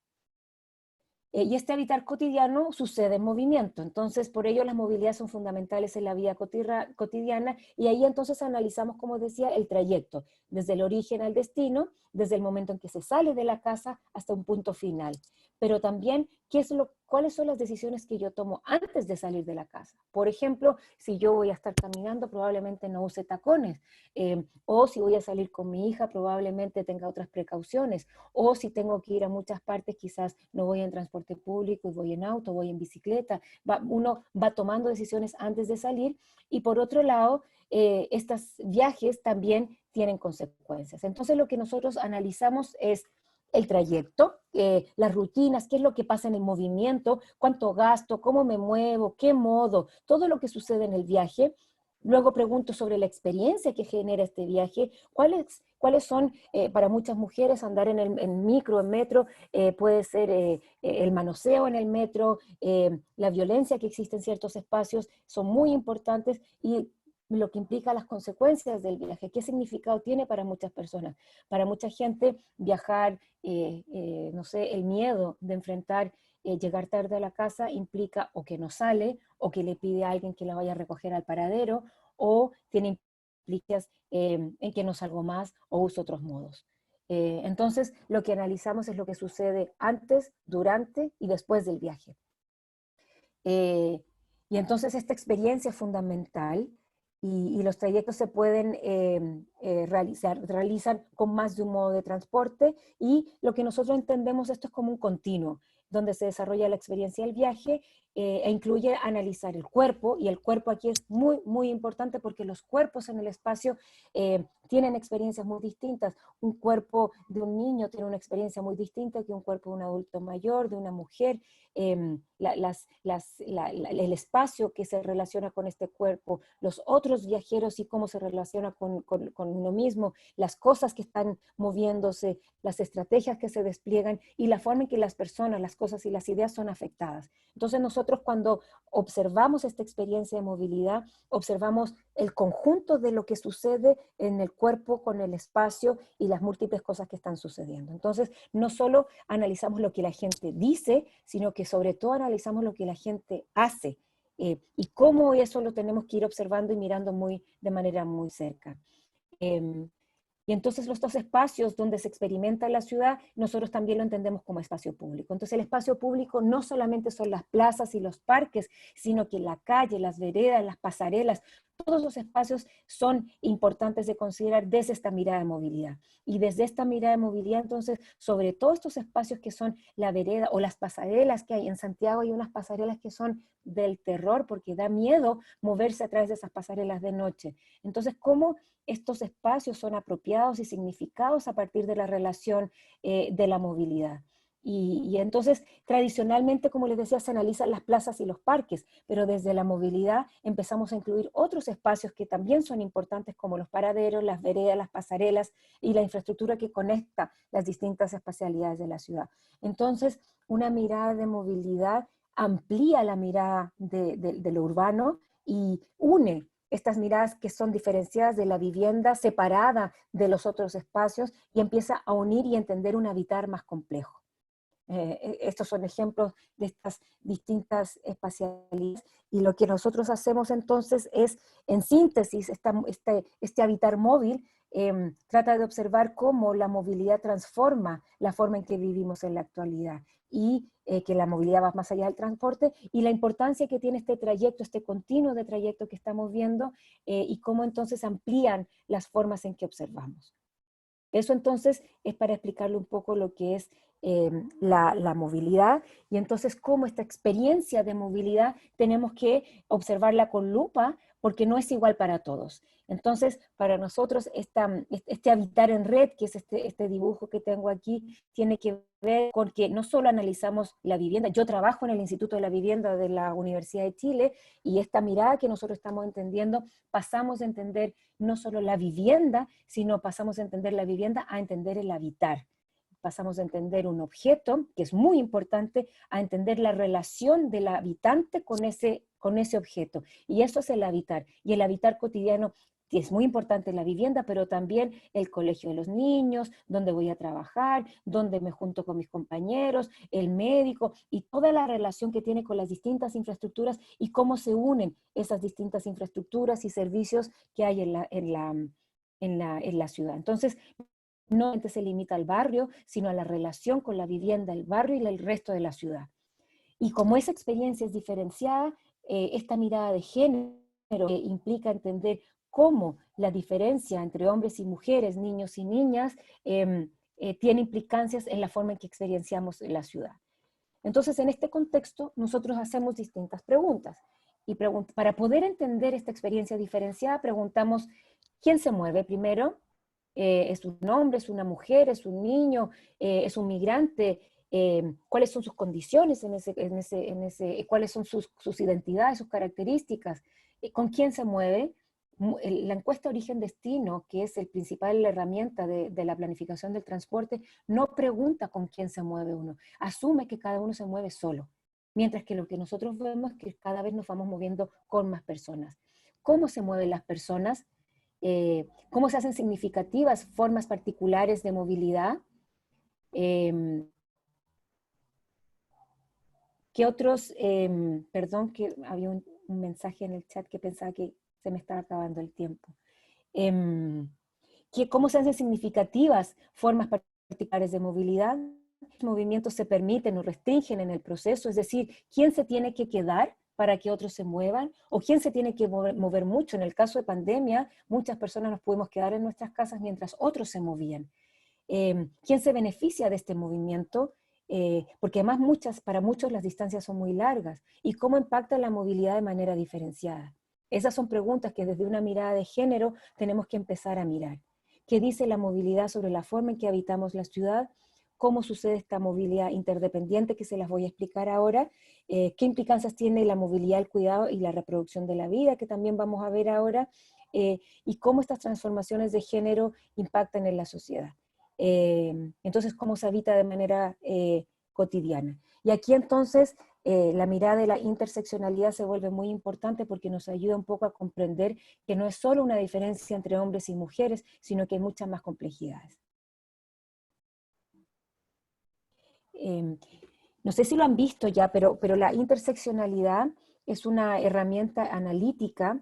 Y este habitar cotidiano sucede en movimiento, entonces por ello las movilidades son fundamentales en la vida cotidiana, y ahí entonces analizamos, como decía, el trayecto, desde el origen al destino, desde el momento en que se sale de la casa hasta un punto final, pero también cuáles son las decisiones que yo tomo antes de salir de la casa. Por ejemplo, si yo voy a estar caminando, probablemente no use tacones, o si voy a salir con mi hija, probablemente tenga otras precauciones, o si tengo que ir a muchas partes, quizás no voy en transporte público y voy en auto, voy en bicicleta. Uno va tomando decisiones antes de salir, y por otro lado, estos viajes también tienen consecuencias. Entonces lo que nosotros analizamos es el trayecto, las rutinas, qué es lo que pasa en el movimiento, cuánto gasto, cómo me muevo, qué modo, todo lo que sucede en el viaje. Luego pregunto sobre la experiencia que genera este viaje, cuáles son, para muchas mujeres, andar en micro, en metro, puede ser el manoseo en el metro, la violencia que existe en ciertos espacios, son muy importantes, y lo que implica las consecuencias del viaje, qué significado tiene para muchas personas. Para mucha gente viajar, no sé, el miedo de enfrentar llegar tarde a la casa implica o que no sale, o que le pide a alguien que la vaya a recoger al paradero, o tiene implicaciones en que no salgo más o uso otros modos. Entonces, lo que analizamos es lo que sucede antes, durante y después del viaje. Y entonces esta experiencia es fundamental, y los trayectos se pueden realizan con más de un modo de transporte, y lo que nosotros entendemos esto es como un continuo, donde se desarrolla la experiencia del viaje, e incluye analizar el cuerpo, y el cuerpo aquí es muy, muy importante porque los cuerpos en el espacio tienen experiencias muy distintas. Un cuerpo de un niño tiene una experiencia muy distinta que un cuerpo de un adulto mayor, de una mujer. El espacio que se relaciona con este cuerpo, los otros viajeros y cómo se relaciona con uno mismo, las cosas que están moviéndose, las estrategias que se despliegan y la forma en que las personas, las cosas y las ideas son afectadas. Entonces nosotros, cuando observamos esta experiencia de movilidad, observamos el conjunto de lo que sucede en el cuerpo con el espacio y las múltiples cosas que están sucediendo. Entonces no solo analizamos lo que la gente dice, sino que sobre todo analizamos lo que la gente hace, y cómo eso lo tenemos que ir observando y mirando de manera muy cerca. Y Y entonces estos espacios donde se experimenta la ciudad, nosotros también lo entendemos como espacio público. Entonces el espacio público no solamente son las plazas y los parques, sino que la calle, las veredas, las pasarelas, todos los espacios son importantes de considerar desde esta mirada de movilidad. Y desde esta mirada de movilidad, entonces, sobre todos estos espacios que son la vereda o las pasarelas que hay en Santiago, hay unas pasarelas que son del terror porque da miedo moverse a través de esas pasarelas de noche. Entonces, ¿cómo estos espacios son apropiados y significados a partir de la relación de la movilidad? Y entonces, tradicionalmente, como les decía, se analizan las plazas y los parques, pero desde la movilidad empezamos a incluir otros espacios que también son importantes, como los paraderos, las veredas, las pasarelas y la infraestructura que conecta las distintas espacialidades de la ciudad. Entonces, una mirada de movilidad amplía la mirada de lo urbano y une estas miradas que son diferenciadas de la vivienda, separada de los otros espacios, y empieza a unir y entender un habitar más complejo. Estos son ejemplos de estas distintas espacialidades, y lo que nosotros hacemos entonces es, en síntesis, este habitar móvil trata de observar cómo la movilidad transforma la forma en que vivimos en la actualidad, y que la movilidad va más allá del transporte, y la importancia que tiene este trayecto, este continuo de trayecto que estamos viendo, y cómo entonces amplían las formas en que observamos. Eso entonces es para explicarle un poco lo que es la movilidad, y entonces cómo esta experiencia de movilidad tenemos que observarla con lupa porque no es igual para todos. Entonces, para nosotros este habitar en red, que es este dibujo que tengo aquí, tiene que ver con que no solo analizamos la vivienda. Yo trabajo en el Instituto de la Vivienda de la Universidad de Chile, y esta mirada que nosotros estamos entendiendo, pasamos a entender no solo la vivienda, sino pasamos a entender la vivienda a entender el habitar. Pasamos a entender un objeto, que es muy importante, a entender la relación del habitante con ese objeto. Y eso es el habitar. Y el habitar cotidiano es muy importante en la vivienda, pero también el colegio de los niños, donde voy a trabajar, donde me junto con mis compañeros, el médico, y toda la relación que tiene con las distintas infraestructuras y cómo se unen esas distintas infraestructuras y servicios que hay en la ciudad. Entonces, no se limita al barrio, sino a la relación con la vivienda, el barrio y el resto de la ciudad. Y como esa experiencia es diferenciada, esta mirada de género implica entender cómo la diferencia entre hombres y mujeres, niños y niñas, tiene implicancias en la forma en que experienciamos la ciudad. Entonces, en este contexto, nosotros hacemos distintas preguntas. Y para poder entender esta experiencia diferenciada, preguntamos, ¿quién se mueve primero? ¿Es un hombre, es una mujer, es un niño, es un migrante? ¿Cuáles son sus condiciones cuáles son sus identidades, sus características? ¿Con quién se mueve? La encuesta origen-destino, que es el principal herramienta de la planificación del transporte, no pregunta con quién se mueve uno, asume que cada uno se mueve solo, mientras que lo que nosotros vemos es que cada vez nos vamos moviendo con más personas. ¿Cómo se mueven las personas? ¿Cómo se hacen significativas formas particulares de movilidad? ¿Qué otros? Perdón, que había un mensaje en el chat que pensaba que se me estaba acabando el tiempo. ¿Cómo se hacen significativas formas particulares de movilidad? ¿Los movimientos se permiten o restringen en el proceso? Es decir, ¿quién se tiene que quedar para que otros se muevan? ¿O quién se tiene que mover mucho? En el caso de pandemia, muchas personas nos pudimos quedar en nuestras casas mientras otros se movían. ¿Quién se beneficia de este movimiento? Porque además para muchos las distancias son muy largas. ¿Y cómo impacta la movilidad de manera diferenciada? Esas son preguntas que desde una mirada de género tenemos que empezar a mirar. ¿Qué dice la movilidad sobre la forma en que habitamos la ciudad? ¿Cómo sucede esta movilidad interdependiente que se las voy a explicar ahora? ¿Qué implicancias tiene la movilidad, el cuidado y la reproducción de la vida, que también vamos a ver ahora? Y cómo estas transformaciones de género impactan en la sociedad. Entonces, cómo se habita de manera cotidiana. Y aquí entonces la mirada de la interseccionalidad se vuelve muy importante porque nos ayuda un poco a comprender que no es solo una diferencia entre hombres y mujeres, sino que hay muchas más complejidades. No sé si lo han visto ya, pero la interseccionalidad es una herramienta analítica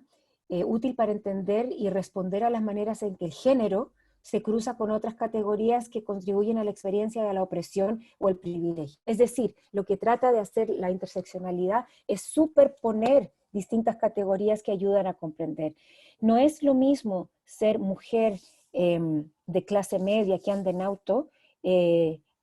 útil para entender y responder a las maneras en que el género se cruza con otras categorías que contribuyen a la experiencia de la opresión o el privilegio. Es decir, lo que trata de hacer la interseccionalidad es superponer distintas categorías que ayudan a comprender. No es lo mismo ser mujer de clase media que anda en auto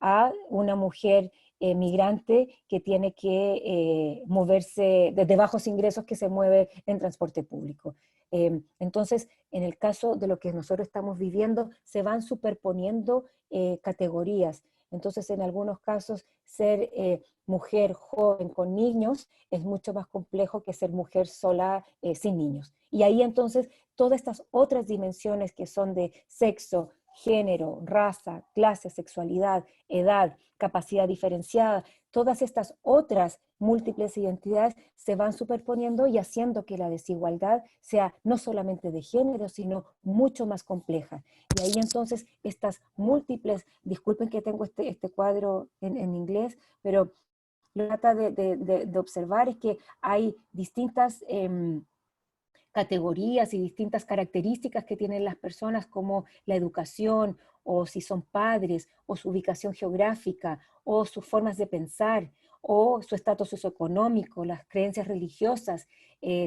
a una mujer migrante que tiene que moverse de bajos ingresos, que se mueve en transporte público. Entonces, en el caso de lo que nosotros estamos viviendo, se van superponiendo categorías. Entonces, en algunos casos, ser mujer joven con niños es mucho más complejo que ser mujer sola sin niños. Y ahí entonces, todas estas otras dimensiones que son de sexo, género, raza, clase, sexualidad, edad, capacidad diferenciada, todas estas otras múltiples identidades se van superponiendo y haciendo que la desigualdad sea no solamente de género, sino mucho más compleja. Y ahí entonces estas múltiples, disculpen que tengo este cuadro en inglés, pero lo que trata de observar es que hay distintas categorías y distintas características que tienen las personas, como la educación, o si son padres, o su ubicación geográfica, o sus formas de pensar, o su estatus socioeconómico, las creencias religiosas,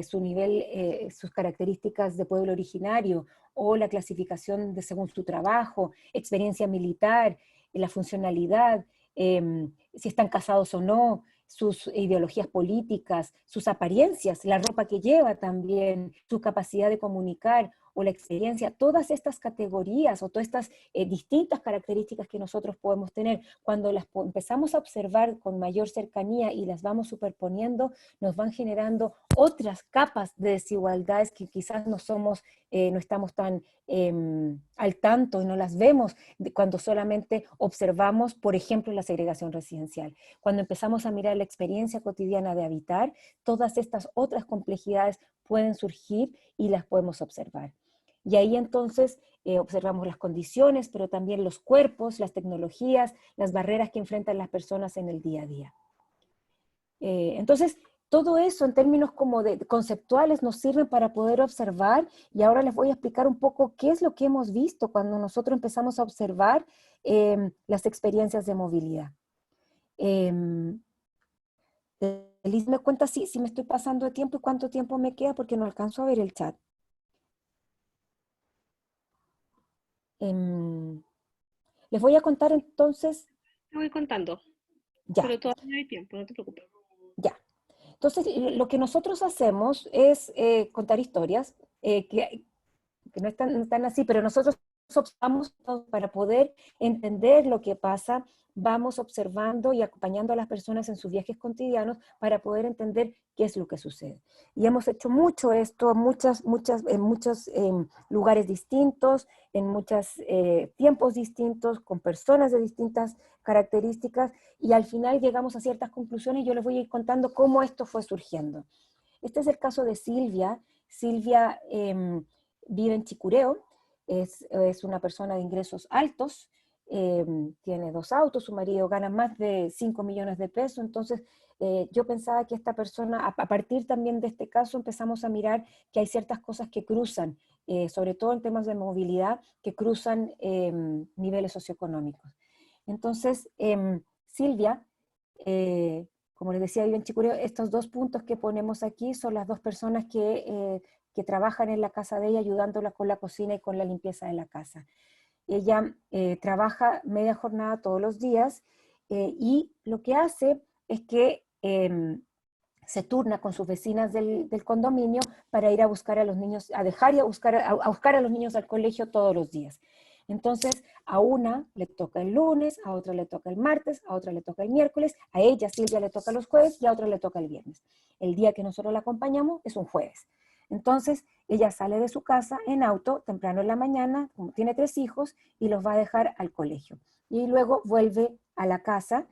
su nivel, sus características de pueblo originario, o la clasificación de según su trabajo, experiencia militar, la funcionalidad, si están casados o no, sus ideologías políticas, sus apariencias, la ropa que lleva también, su capacidad de comunicar o la experiencia, todas estas categorías o todas estas distintas características que nosotros podemos tener, cuando las empezamos a observar con mayor cercanía y las vamos superponiendo, nos van generando otras capas de desigualdades que quizás no estamos tan al tanto y no las vemos cuando solamente observamos, por ejemplo, la segregación residencial. Cuando empezamos a mirar la experiencia cotidiana de habitar, todas estas otras complejidades pueden surgir y las podemos observar. Y ahí entonces observamos las condiciones, pero también los cuerpos, las tecnologías, las barreras que enfrentan las personas en el día a día. Entonces, todo eso en términos como de conceptuales nos sirve para poder observar, y ahora les voy a explicar un poco qué es lo que hemos visto cuando nosotros empezamos a observar las experiencias de movilidad. Liz me cuenta si me estoy pasando de tiempo y cuánto tiempo me queda, porque no alcanzo a ver el chat. Les voy a contar entonces. Te voy contando, Ya. pero todavía hay tiempo, no te preocupes. Ya. Entonces, lo que nosotros hacemos es contar historias que no están así, pero nosotros observamos para poder entender lo que pasa, vamos observando y acompañando a las personas en sus viajes cotidianos para poder entender qué es lo que sucede. Y hemos hecho mucho esto en muchos lugares distintos, en muchos tiempos distintos, con personas de distintas características, y al final llegamos a ciertas conclusiones y yo les voy a ir contando cómo esto fue surgiendo. Este es el caso de Silvia. Silvia vive en Chicureo, es una persona de ingresos altos, tiene 2 autos, su marido gana más de 5 millones de pesos, entonces yo pensaba que esta persona, a partir también de este caso, empezamos a mirar que hay ciertas cosas que cruzan, sobre todo en temas de movilidad, que cruzan niveles socioeconómicos. Entonces, Silvia, como les decía, vive en Chicureo. Estos 2 puntos que ponemos aquí son las 2 personas que trabajan en la casa de ella, ayudándola con la cocina y con la limpieza de la casa. Ella trabaja media jornada todos los días y lo que hace es que se turna con sus vecinas del condominio para ir a buscar a los niños, a dejar y a buscar a los niños al colegio todos los días. Entonces, a una le toca el lunes, a otra le toca el martes, a otra le toca el miércoles, a ella, Silvia, le toca los jueves y a otra le toca el viernes. El día que nosotros la acompañamos es un jueves. Entonces, ella sale de su casa en auto temprano en la mañana, como tiene 3 hijos, y los va a dejar al colegio. Y luego vuelve a la casa,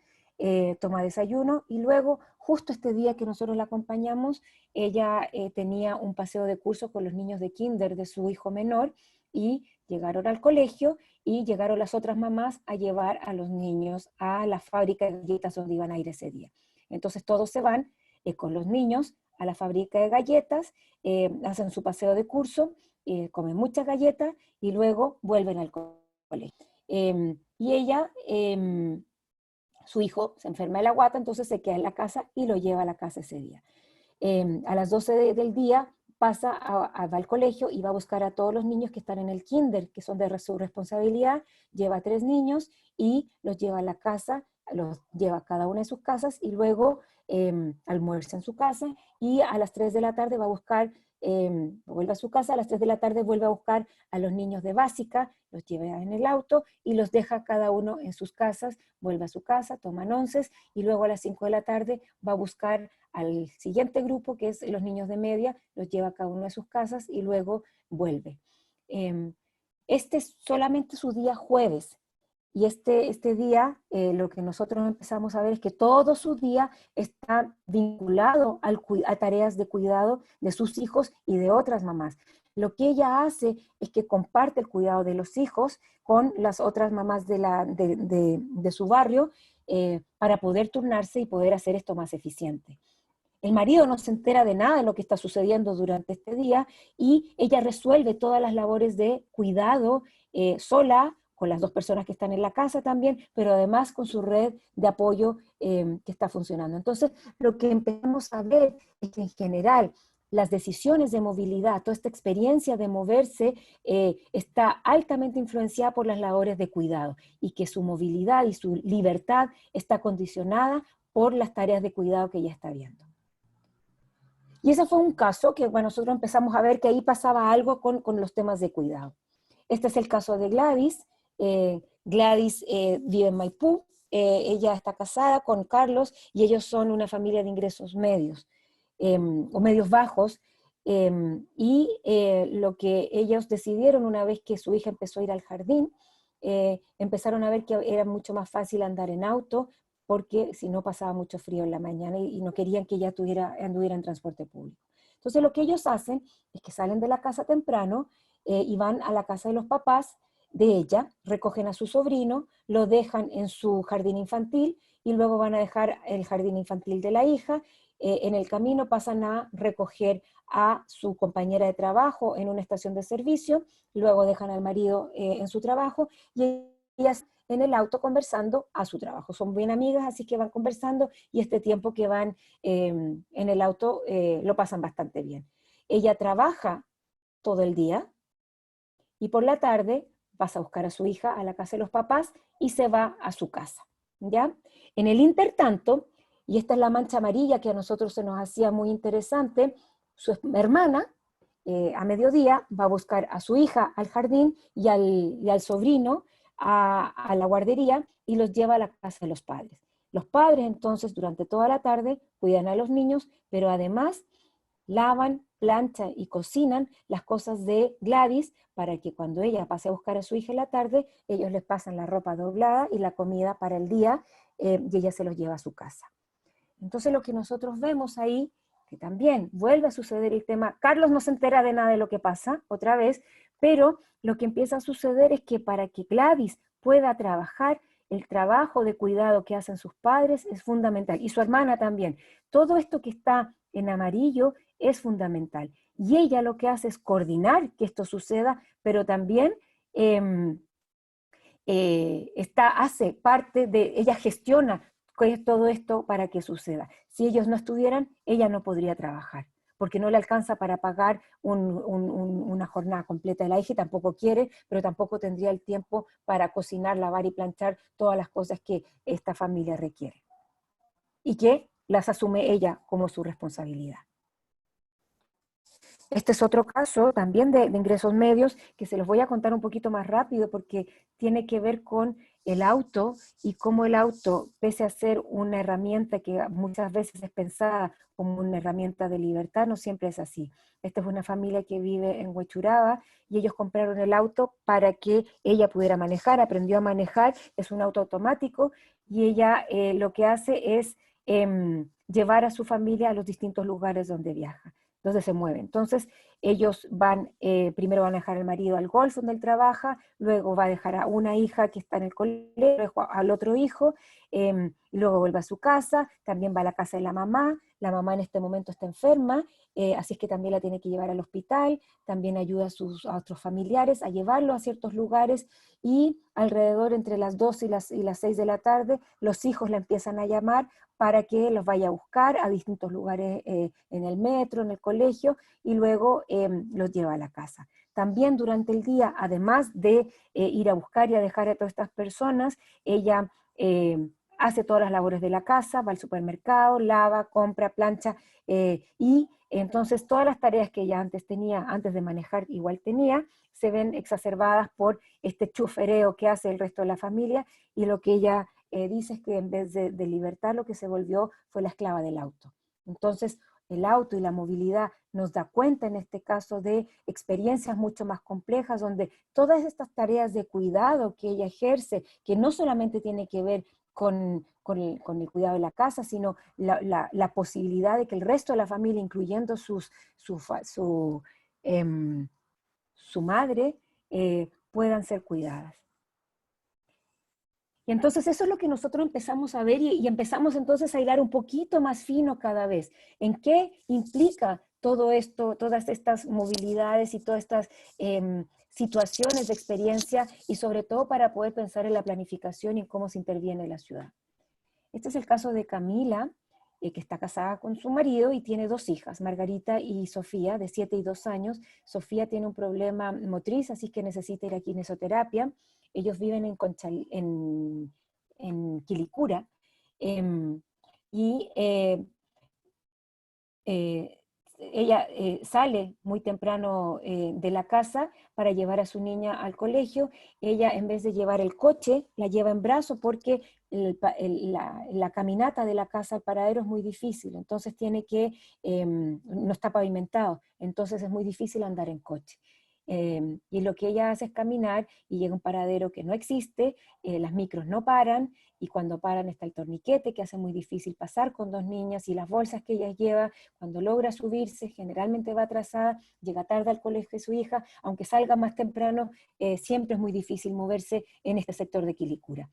toma desayuno, y luego, justo este día que nosotros la acompañamos, ella tenía un paseo de curso con los niños de kinder de su hijo menor, y llegaron al colegio, y llegaron las otras mamás a llevar a los niños a la fábrica de galletas donde iban a ir ese día. Entonces todos se van con los niños a la fábrica de galletas, hacen su paseo de curso, comen muchas galletas y luego vuelven al colegio. Y ella, su hijo se enferma de la guata, entonces se queda en la casa y lo lleva a la casa ese día. A las 12 del día va al colegio y va a buscar a todos los niños que están en el kinder, que son de su responsabilidad, lleva a 3 niños y los lleva a la casa, los lleva a cada una de sus casas y luego almuerza en su casa y a las 3 de la tarde va a buscar, vuelve a su casa, a las 3 de la tarde vuelve a buscar a los niños de básica, los lleva en el auto y los deja cada uno en sus casas, vuelve a su casa, toman onces y luego a las 5 de la tarde va a buscar al siguiente grupo, que es los niños de media, los lleva a cada una de sus casas y luego vuelve. Este es solamente su día jueves. Y este día, lo que nosotros empezamos a ver es que todo su día está vinculado a tareas de cuidado de sus hijos y de otras mamás. Lo que ella hace es que comparte el cuidado de los hijos con las otras mamás de su barrio para poder turnarse y poder hacer esto más eficiente. El marido no se entera de nada de lo que está sucediendo durante este día y ella resuelve todas las labores de cuidado sola, con las 2 personas que están en la casa también, pero además con su red de apoyo que está funcionando. Entonces, lo que empezamos a ver es que en general las decisiones de movilidad, toda esta experiencia de moverse está altamente influenciada por las labores de cuidado y que su movilidad y su libertad está condicionada por las tareas de cuidado que ella está viendo. Y ese fue un caso que bueno, nosotros empezamos a ver que ahí pasaba algo con los temas de cuidado. Este es el caso de Gladys. Gladys vive en Maipú, ella está casada con Carlos y ellos son una familia de ingresos medios o medios bajos y lo que ellos decidieron una vez que su hija empezó a ir al jardín, empezaron a ver que era mucho más fácil andar en auto porque si no pasaba mucho frío en la mañana y no querían que ella anduviera en transporte público. Entonces lo que ellos hacen es que salen de la casa temprano y van a la casa de los papás de ella, recogen a su sobrino, lo dejan en su jardín infantil y luego van a dejar el jardín infantil de la hija. En el camino pasan a recoger a su compañera de trabajo en una estación de servicio, luego dejan al marido en su trabajo y ellas en el auto conversando a su trabajo. Son bien amigas, así que van conversando y este tiempo que van en el auto lo pasan bastante bien. Ella trabaja todo el día y por la tarde pasa a buscar a su hija a la casa de los papás y se va a su casa, ¿ya? En el intertanto, y esta es la mancha amarilla que a nosotros se nos hacía muy interesante, su hermana a mediodía va a buscar a su hija al jardín y al sobrino a la guardería y los lleva a la casa de los padres. Los padres entonces durante toda la tarde cuidan a los niños, pero además lavan, planchan y cocinan las cosas de Gladys para que cuando ella pase a buscar a su hija en la tarde, ellos les pasan la ropa doblada y la comida para el día y ella se los lleva a su casa. Entonces lo que nosotros vemos ahí, que también vuelve a suceder el tema, Carlos no se entera de nada de lo que pasa otra vez, pero lo que empieza a suceder es que para que Gladys pueda trabajar, el trabajo de cuidado que hacen sus padres es fundamental, y su hermana también. Todo esto que está en amarillo es fundamental. Y ella lo que hace es coordinar que esto suceda, pero también hace parte de, ella gestiona todo esto para que suceda. Si ellos no estuvieran, ella no podría trabajar, porque no le alcanza para pagar una jornada completa de la hija y tampoco quiere, pero tampoco tendría el tiempo para cocinar, lavar y planchar todas las cosas que esta familia requiere. Y que las asume ella como su responsabilidad. Este es otro caso también de ingresos medios que se los voy a contar un poquito más rápido porque tiene que ver con el auto y cómo el auto, pese a ser una herramienta que muchas veces es pensada como una herramienta de libertad, no siempre es así. Esta es una familia que vive en Huechuraba y ellos compraron el auto para que ella pudiera manejar, aprendió a manejar, es un auto automático y ella lo que hace es llevar a su familia a los distintos lugares donde viaja. Entonces se mueve. Entonces, Ellos van, primero van a dejar al marido al golf donde él trabaja, luego va a dejar a una hija que está en el colegio, luego al otro hijo, y luego vuelve a su casa, también va a la casa de la mamá en este momento está enferma, así es que también la tiene que llevar al hospital, también ayuda a otros familiares a llevarlo a ciertos lugares, y alrededor entre las 2 y las 6 de la tarde, los hijos la empiezan a llamar para que los vaya a buscar a distintos lugares en el metro, en el colegio, y luego los lleva a la casa. También durante el día, además de ir a buscar y a dejar a todas estas personas, ella hace todas las labores de la casa, va al supermercado, lava, compra, plancha, y entonces todas las tareas que ella antes tenía, antes de manejar igual tenía, se ven exacerbadas por este chufereo que hace el resto de la familia, y lo que ella dice es que en vez de libertad lo que se volvió fue la esclava del auto. Entonces, el auto y la movilidad nos da cuenta en este caso de experiencias mucho más complejas, donde todas estas tareas de cuidado que ella ejerce, que no solamente tiene que ver con el cuidado de la casa, sino la posibilidad de que el resto de la familia, incluyendo su madre, puedan ser cuidadas. Y entonces eso es lo que nosotros empezamos a ver y empezamos entonces a hilar un poquito más fino cada vez. ¿En qué implica todo esto, todas estas movilidades y todas estas situaciones de experiencia, y sobre todo para poder pensar en la planificación y en cómo se interviene en la ciudad? Este es el caso de Camila, que está casada con su marido y tiene 2 hijas, Margarita y Sofía, de 7 y 2 años. Sofía tiene un problema motriz, así que necesita ir a kinesioterapia. Ellos viven en Quilicura, y ella sale muy temprano de la casa para llevar a su niña al colegio. Ella, en vez de llevar el coche, la lleva en brazo porque la caminata de la casa al paradero es muy difícil, entonces no está pavimentado, entonces es muy difícil andar en coche. Y lo que ella hace es caminar y llega a un paradero que no existe, las micros no paran, y cuando paran está el torniquete que hace muy difícil pasar con 2 niñas, y las bolsas que ella lleva, cuando logra subirse, generalmente va atrasada, llega tarde al colegio de su hija, aunque salga más temprano, siempre es muy difícil moverse en este sector de Quilicura.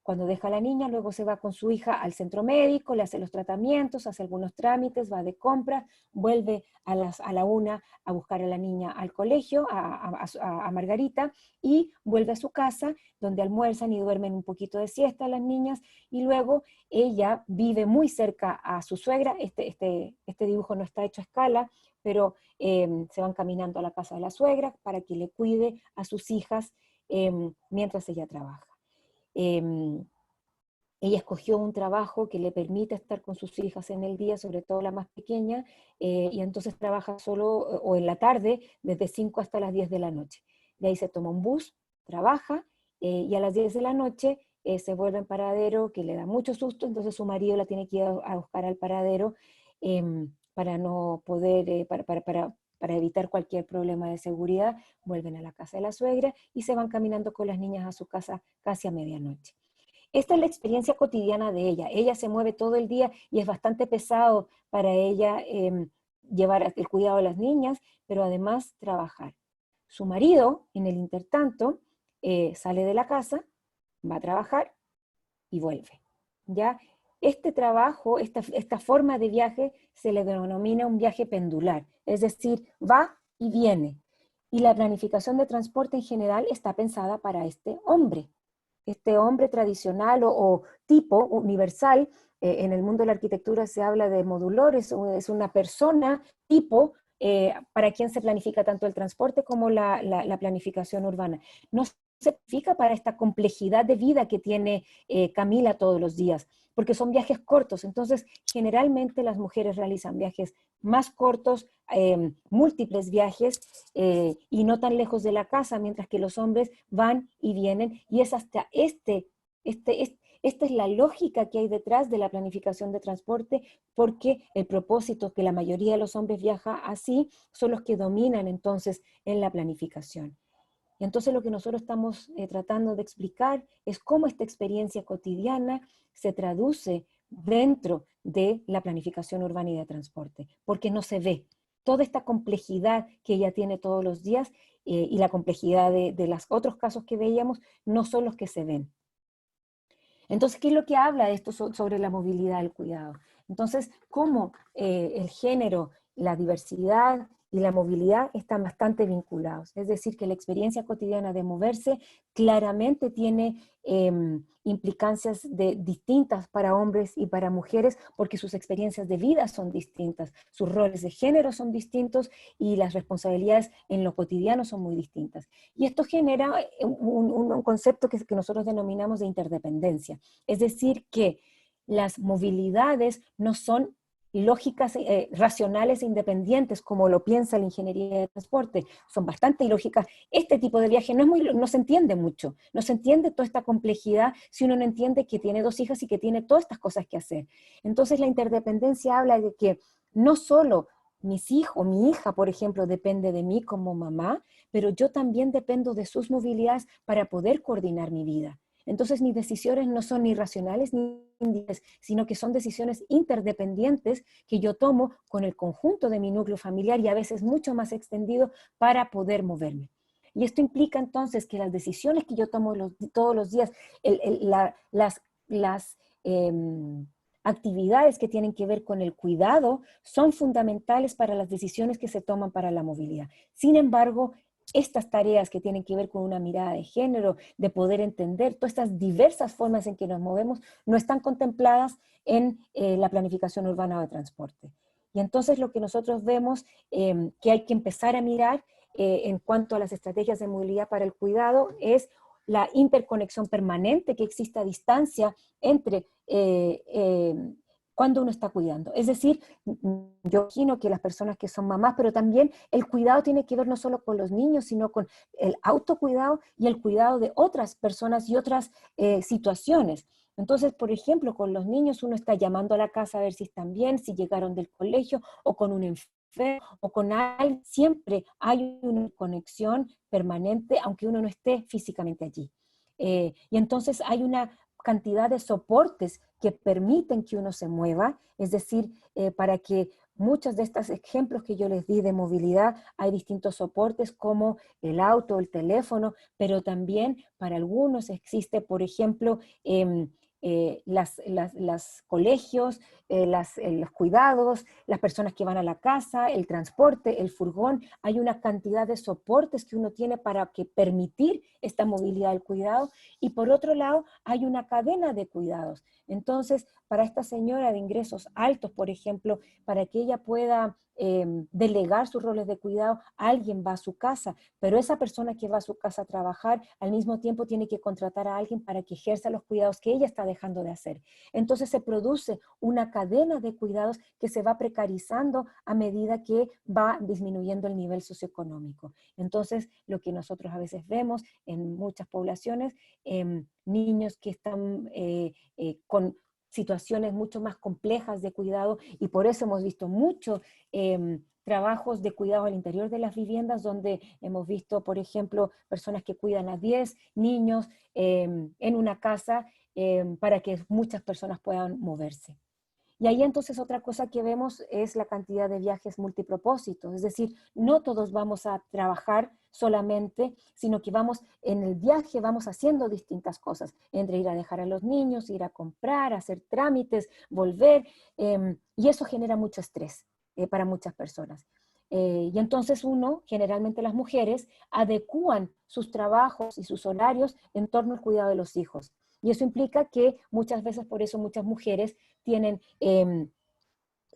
Cuando deja a la niña, luego se va con su hija al centro médico, le hace los tratamientos, hace algunos trámites, va de compras, vuelve a la 1 a buscar a la niña al colegio, a Margarita, y vuelve a su casa, donde almuerzan y duermen un poquito de siesta las niñas, y luego ella vive muy cerca a su suegra. Este dibujo no está hecho a escala, pero se van caminando a la casa de la suegra para que le cuide a sus hijas mientras ella trabaja. Ella escogió un trabajo que le permite estar con sus hijas en el día, sobre todo la más pequeña, y entonces trabaja solo o en la tarde, desde 5 hasta las 10 de la noche. De ahí se toma un bus, trabaja, y a las 10 de la noche se vuelve en paradero, que le da mucho susto, entonces su marido la tiene que ir a buscar al paradero para no poder, para evitar cualquier problema de seguridad. Vuelven a la casa de la suegra y se van caminando con las niñas a su casa casi a medianoche. Esta es la experiencia cotidiana de ella. Ella se mueve todo el día y es bastante pesado para ella llevar el cuidado de las niñas, pero además trabajar. Su marido, en el intertanto, sale de la casa, va a trabajar y vuelve. ¿Ya? Este trabajo, esta forma de viaje se le denomina un viaje pendular, es decir, va y viene. Y la planificación de transporte en general está pensada para este hombre tradicional o tipo universal. En el mundo de la arquitectura se habla de modulor, es una persona tipo para quien se planifica tanto el transporte como la planificación urbana. No se planifica para esta complejidad de vida que tiene Camila todos los días, porque son viajes cortos. Entonces, generalmente las mujeres realizan viajes más cortos, múltiples viajes, y no tan lejos de la casa, mientras que los hombres van y vienen, y es hasta esta es la lógica que hay detrás de la planificación de transporte, porque el propósito que la mayoría de los hombres viaja así son los que dominan entonces en la planificación. Y entonces lo que nosotros estamos tratando de explicar es cómo esta experiencia cotidiana se traduce dentro de la planificación urbana y de transporte, porque no se ve. toda esta complejidad que ella tiene todos los días y la complejidad de los otros casos que veíamos no son los que se ven. Entonces, ¿qué es lo que habla esto sobre la movilidad del cuidado? Entonces, cómo el género, la diversidad y la movilidad están bastante vinculados. Es decir, que la experiencia cotidiana de moverse claramente tiene implicancias distintas para hombres y para mujeres, porque sus experiencias de vida son distintas, sus roles de género son distintos y las responsabilidades en lo cotidiano son muy distintas. Y esto genera un concepto que nosotros denominamos de interdependencia. Es decir, que las movilidades no son lógicas, racionales e independientes, como lo piensa la ingeniería de transporte, son bastante ilógicas. Este tipo de viaje no se entiende mucho, no se entiende toda esta complejidad si uno no entiende que tiene 2 hijas y que tiene todas estas cosas que hacer. Entonces la interdependencia habla de que no solo mis hijos, mi hija, por ejemplo, depende de mí como mamá, pero yo también dependo de sus movilidades para poder coordinar mi vida. Entonces mis decisiones no son ni racionales ni individuales, sino que son decisiones interdependientes que yo tomo con el conjunto de mi núcleo familiar y a veces mucho más extendido para poder moverme. Y esto implica entonces que las decisiones que yo tomo todos los días, las actividades que tienen que ver con el cuidado son fundamentales para las decisiones que se toman para la movilidad. Sin embargo, estas tareas que tienen que ver con una mirada de género, de poder entender todas estas diversas formas en que nos movemos, no están contempladas en la planificación urbana de transporte. Y entonces lo que nosotros vemos que hay que empezar a mirar en cuanto a las estrategias de movilidad para el cuidado es la interconexión permanente que existe a distancia entre cuando uno está cuidando. Es decir, yo imagino que las personas que son mamás, pero también el cuidado tiene que ver no solo con los niños, sino con el autocuidado y el cuidado de otras personas y otras situaciones. Entonces, por ejemplo, con los niños uno está llamando a la casa a ver si están bien, si llegaron del colegio, o con un enfermo, o con alguien. Siempre hay una conexión permanente, aunque uno no esté físicamente allí. Y entonces hay una cantidad de soportes que permiten que uno se mueva, es decir, para que muchos de estos ejemplos que yo les di de movilidad, hay distintos soportes como el auto, el teléfono, pero también para algunos existe, por ejemplo, los colegios, los cuidados, las personas que van a la casa, el transporte, el furgón. Hay una cantidad de soportes que uno tiene para permitir esta movilidad del cuidado. Y por otro lado, hay una cadena de cuidados. Entonces, para esta señora de ingresos altos, por ejemplo, para que ella pueda delegar sus roles de cuidado, alguien va a su casa, pero esa persona que va a su casa a trabajar, al mismo tiempo tiene que contratar a alguien para que ejerza los cuidados que ella está dejando de hacer. Entonces se produce una cadena de cuidados que se va precarizando a medida que va disminuyendo el nivel socioeconómico. Entonces, lo que nosotros a veces vemos en muchas poblaciones, niños que están con situaciones mucho más complejas de cuidado, y por eso hemos visto mucho trabajos de cuidado al interior de las viviendas, donde hemos visto, por ejemplo, personas que cuidan a 10 niños en una casa para que muchas personas puedan moverse. Y ahí entonces otra cosa que vemos es la cantidad de viajes multipropósitos, es decir, no todos vamos a trabajar solamente, sino que vamos en el viaje, vamos haciendo distintas cosas, entre ir a dejar a los niños, ir a comprar, hacer trámites, volver, y eso genera mucho estrés para muchas personas. Y entonces generalmente las mujeres, adecúan sus trabajos y sus horarios en torno al cuidado de los hijos. Y eso implica que muchas veces, por eso muchas mujeres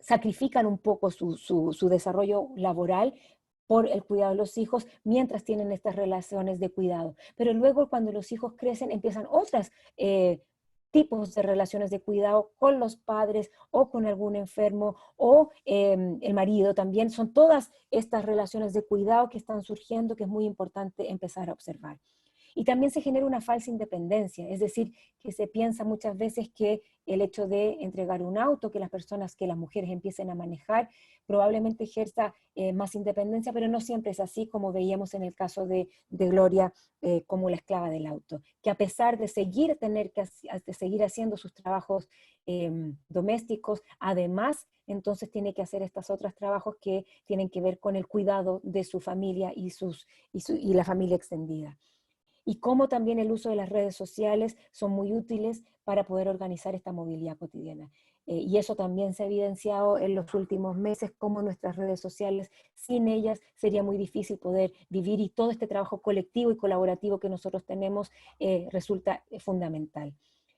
sacrifican un poco su desarrollo laboral por el cuidado de los hijos mientras tienen estas relaciones de cuidado. Pero luego cuando los hijos crecen empiezan otras tipos de relaciones de cuidado con los padres o con algún enfermo o el marido también. Son todas estas relaciones de cuidado que están surgiendo, que es muy importante empezar a observar. Y también se genera una falsa independencia, es decir, que se piensa muchas veces que el hecho de entregar un auto, que las mujeres empiecen a manejar, probablemente ejerza más independencia, pero no siempre es así, como veíamos en el caso de Gloria como la esclava del auto, que a pesar de seguir haciendo sus trabajos domésticos, además entonces tiene que hacer estos otros trabajos que tienen que ver con el cuidado de su familia y la familia extendida. Y cómo también el uso de las redes sociales son muy útiles para poder organizar esta movilidad cotidiana. Y eso también se ha evidenciado en los últimos meses, cómo nuestras redes sociales, sin ellas sería muy difícil poder vivir, y todo este trabajo colectivo y colaborativo que nosotros tenemos resulta fundamental.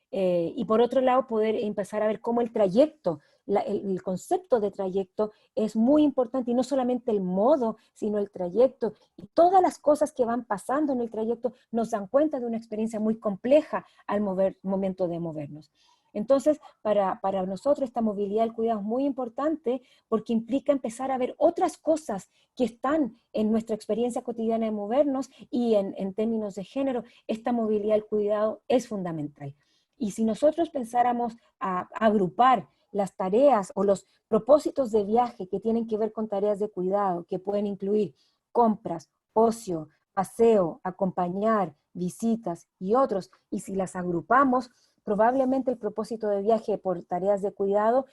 Y por otro lado, poder empezar a ver cómo el trayecto, el concepto de trayecto es muy importante, y no solamente el modo, sino el trayecto. Y todas las cosas que van pasando en el trayecto nos dan cuenta de una experiencia muy compleja al momento de movernos. Entonces, para nosotros esta movilidad del cuidado es muy importante porque implica empezar a ver otras cosas que están en nuestra experiencia cotidiana de movernos, y en términos de género, esta movilidad del cuidado es fundamental. Y si nosotros pensáramos a agrupar las tareas o los propósitos de viaje que tienen que ver con tareas de cuidado, que pueden incluir compras, ocio, paseo, acompañar, visitas y otros, y si las agrupamos, probablemente el propósito de viaje por tareas de cuidado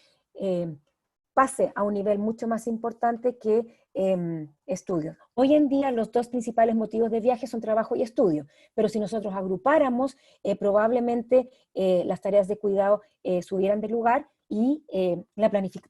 pase a un nivel mucho más importante que estudio. Hoy en día los dos principales motivos de viaje son trabajo y estudio, pero si nosotros agrupáramos, probablemente las tareas de cuidado subieran de lugar, y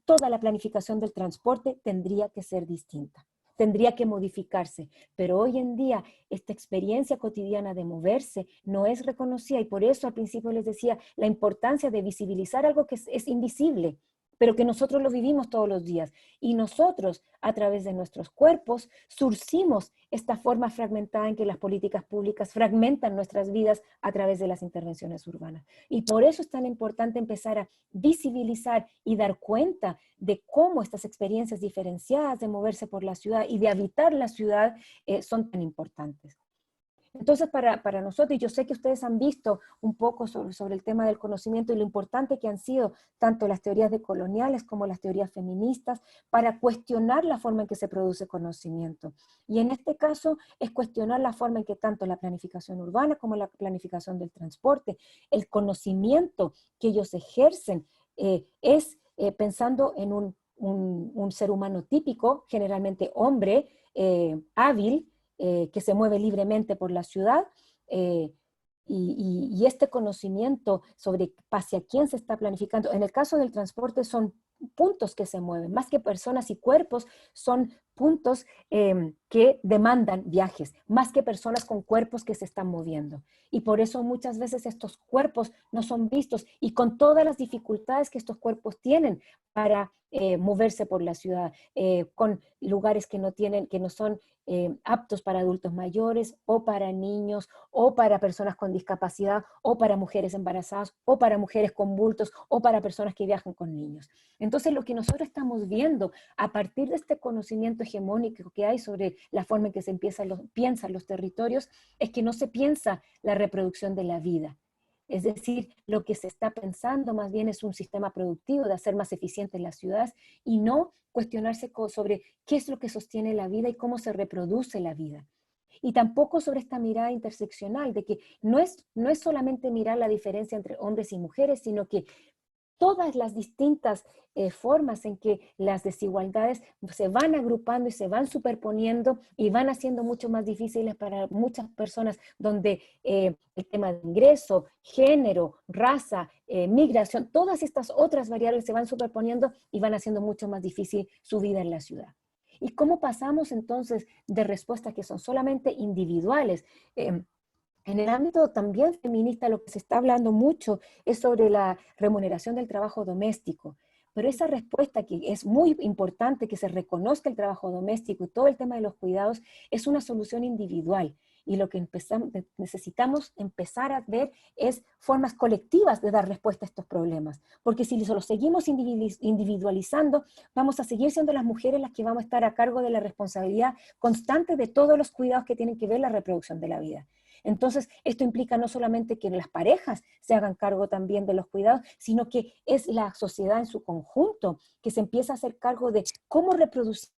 toda la planificación del transporte tendría que ser distinta, tendría que modificarse. Pero hoy en día esta experiencia cotidiana de moverse no es reconocida, y por eso al principio les decía la importancia de visibilizar algo que es invisible, pero que nosotros lo vivimos todos los días. Y nosotros, a través de nuestros cuerpos, surcimos esta forma fragmentada en que las políticas públicas fragmentan nuestras vidas a través de las intervenciones urbanas. Y por eso es tan importante empezar a visibilizar y dar cuenta de cómo estas experiencias diferenciadas de moverse por la ciudad y de habitar la ciudad son tan importantes. Entonces, para nosotros, y yo sé que ustedes han visto un poco sobre el tema del conocimiento y lo importante que han sido tanto las teorías decoloniales como las teorías feministas para cuestionar la forma en que se produce conocimiento. Y en este caso es cuestionar la forma en que tanto la planificación urbana como la planificación del transporte, el conocimiento que ellos ejercen es pensando en un ser humano típico, generalmente hombre, hábil, que se mueve libremente por la ciudad, y este conocimiento sobre hacia quién se está planificando. En el caso del transporte son puntos que se mueven, más que personas y cuerpos, son puntos que demandan viajes, más que personas con cuerpos que se están moviendo. Y por eso muchas veces estos cuerpos no son vistos, y con todas las dificultades que estos cuerpos tienen para moverse por la ciudad, con lugares que no son aptos para adultos mayores, o para niños, o para personas con discapacidad, o para mujeres embarazadas, o para mujeres con bultos, o para personas que viajan con niños. Entonces, lo que nosotros estamos viendo a partir de este conocimiento hegemónico que hay sobre la forma en que se piensan los territorios, es que no se piensa la reproducción de la vida. Es decir, lo que se está pensando más bien es un sistema productivo de hacer más eficientes las ciudades, y no cuestionarse sobre qué es lo que sostiene la vida y cómo se reproduce la vida. Y tampoco sobre esta mirada interseccional, de que no es solamente mirar la diferencia entre hombres y mujeres, sino que todas las distintas formas en que las desigualdades se van agrupando y se van superponiendo y van haciendo mucho más difíciles para muchas personas, donde el tema de ingreso, género, raza, migración, todas estas otras variables se van superponiendo y van haciendo mucho más difícil su vida en la ciudad. ¿Y cómo pasamos entonces de respuestas que son solamente individuales? En el ámbito también feminista, lo que se está hablando mucho es sobre la remuneración del trabajo doméstico, pero esa respuesta, que es muy importante que se reconozca el trabajo doméstico y todo el tema de los cuidados, es una solución individual, y lo que necesitamos empezar a ver es formas colectivas de dar respuesta a estos problemas, porque si los seguimos individualizando, vamos a seguir siendo las mujeres las que vamos a estar a cargo de la responsabilidad constante de todos los cuidados que tienen que ver la reproducción de la vida. Entonces, esto implica no solamente que las parejas se hagan cargo también de los cuidados, sino que es la sociedad en su conjunto que se empieza a hacer cargo de cómo reproducimos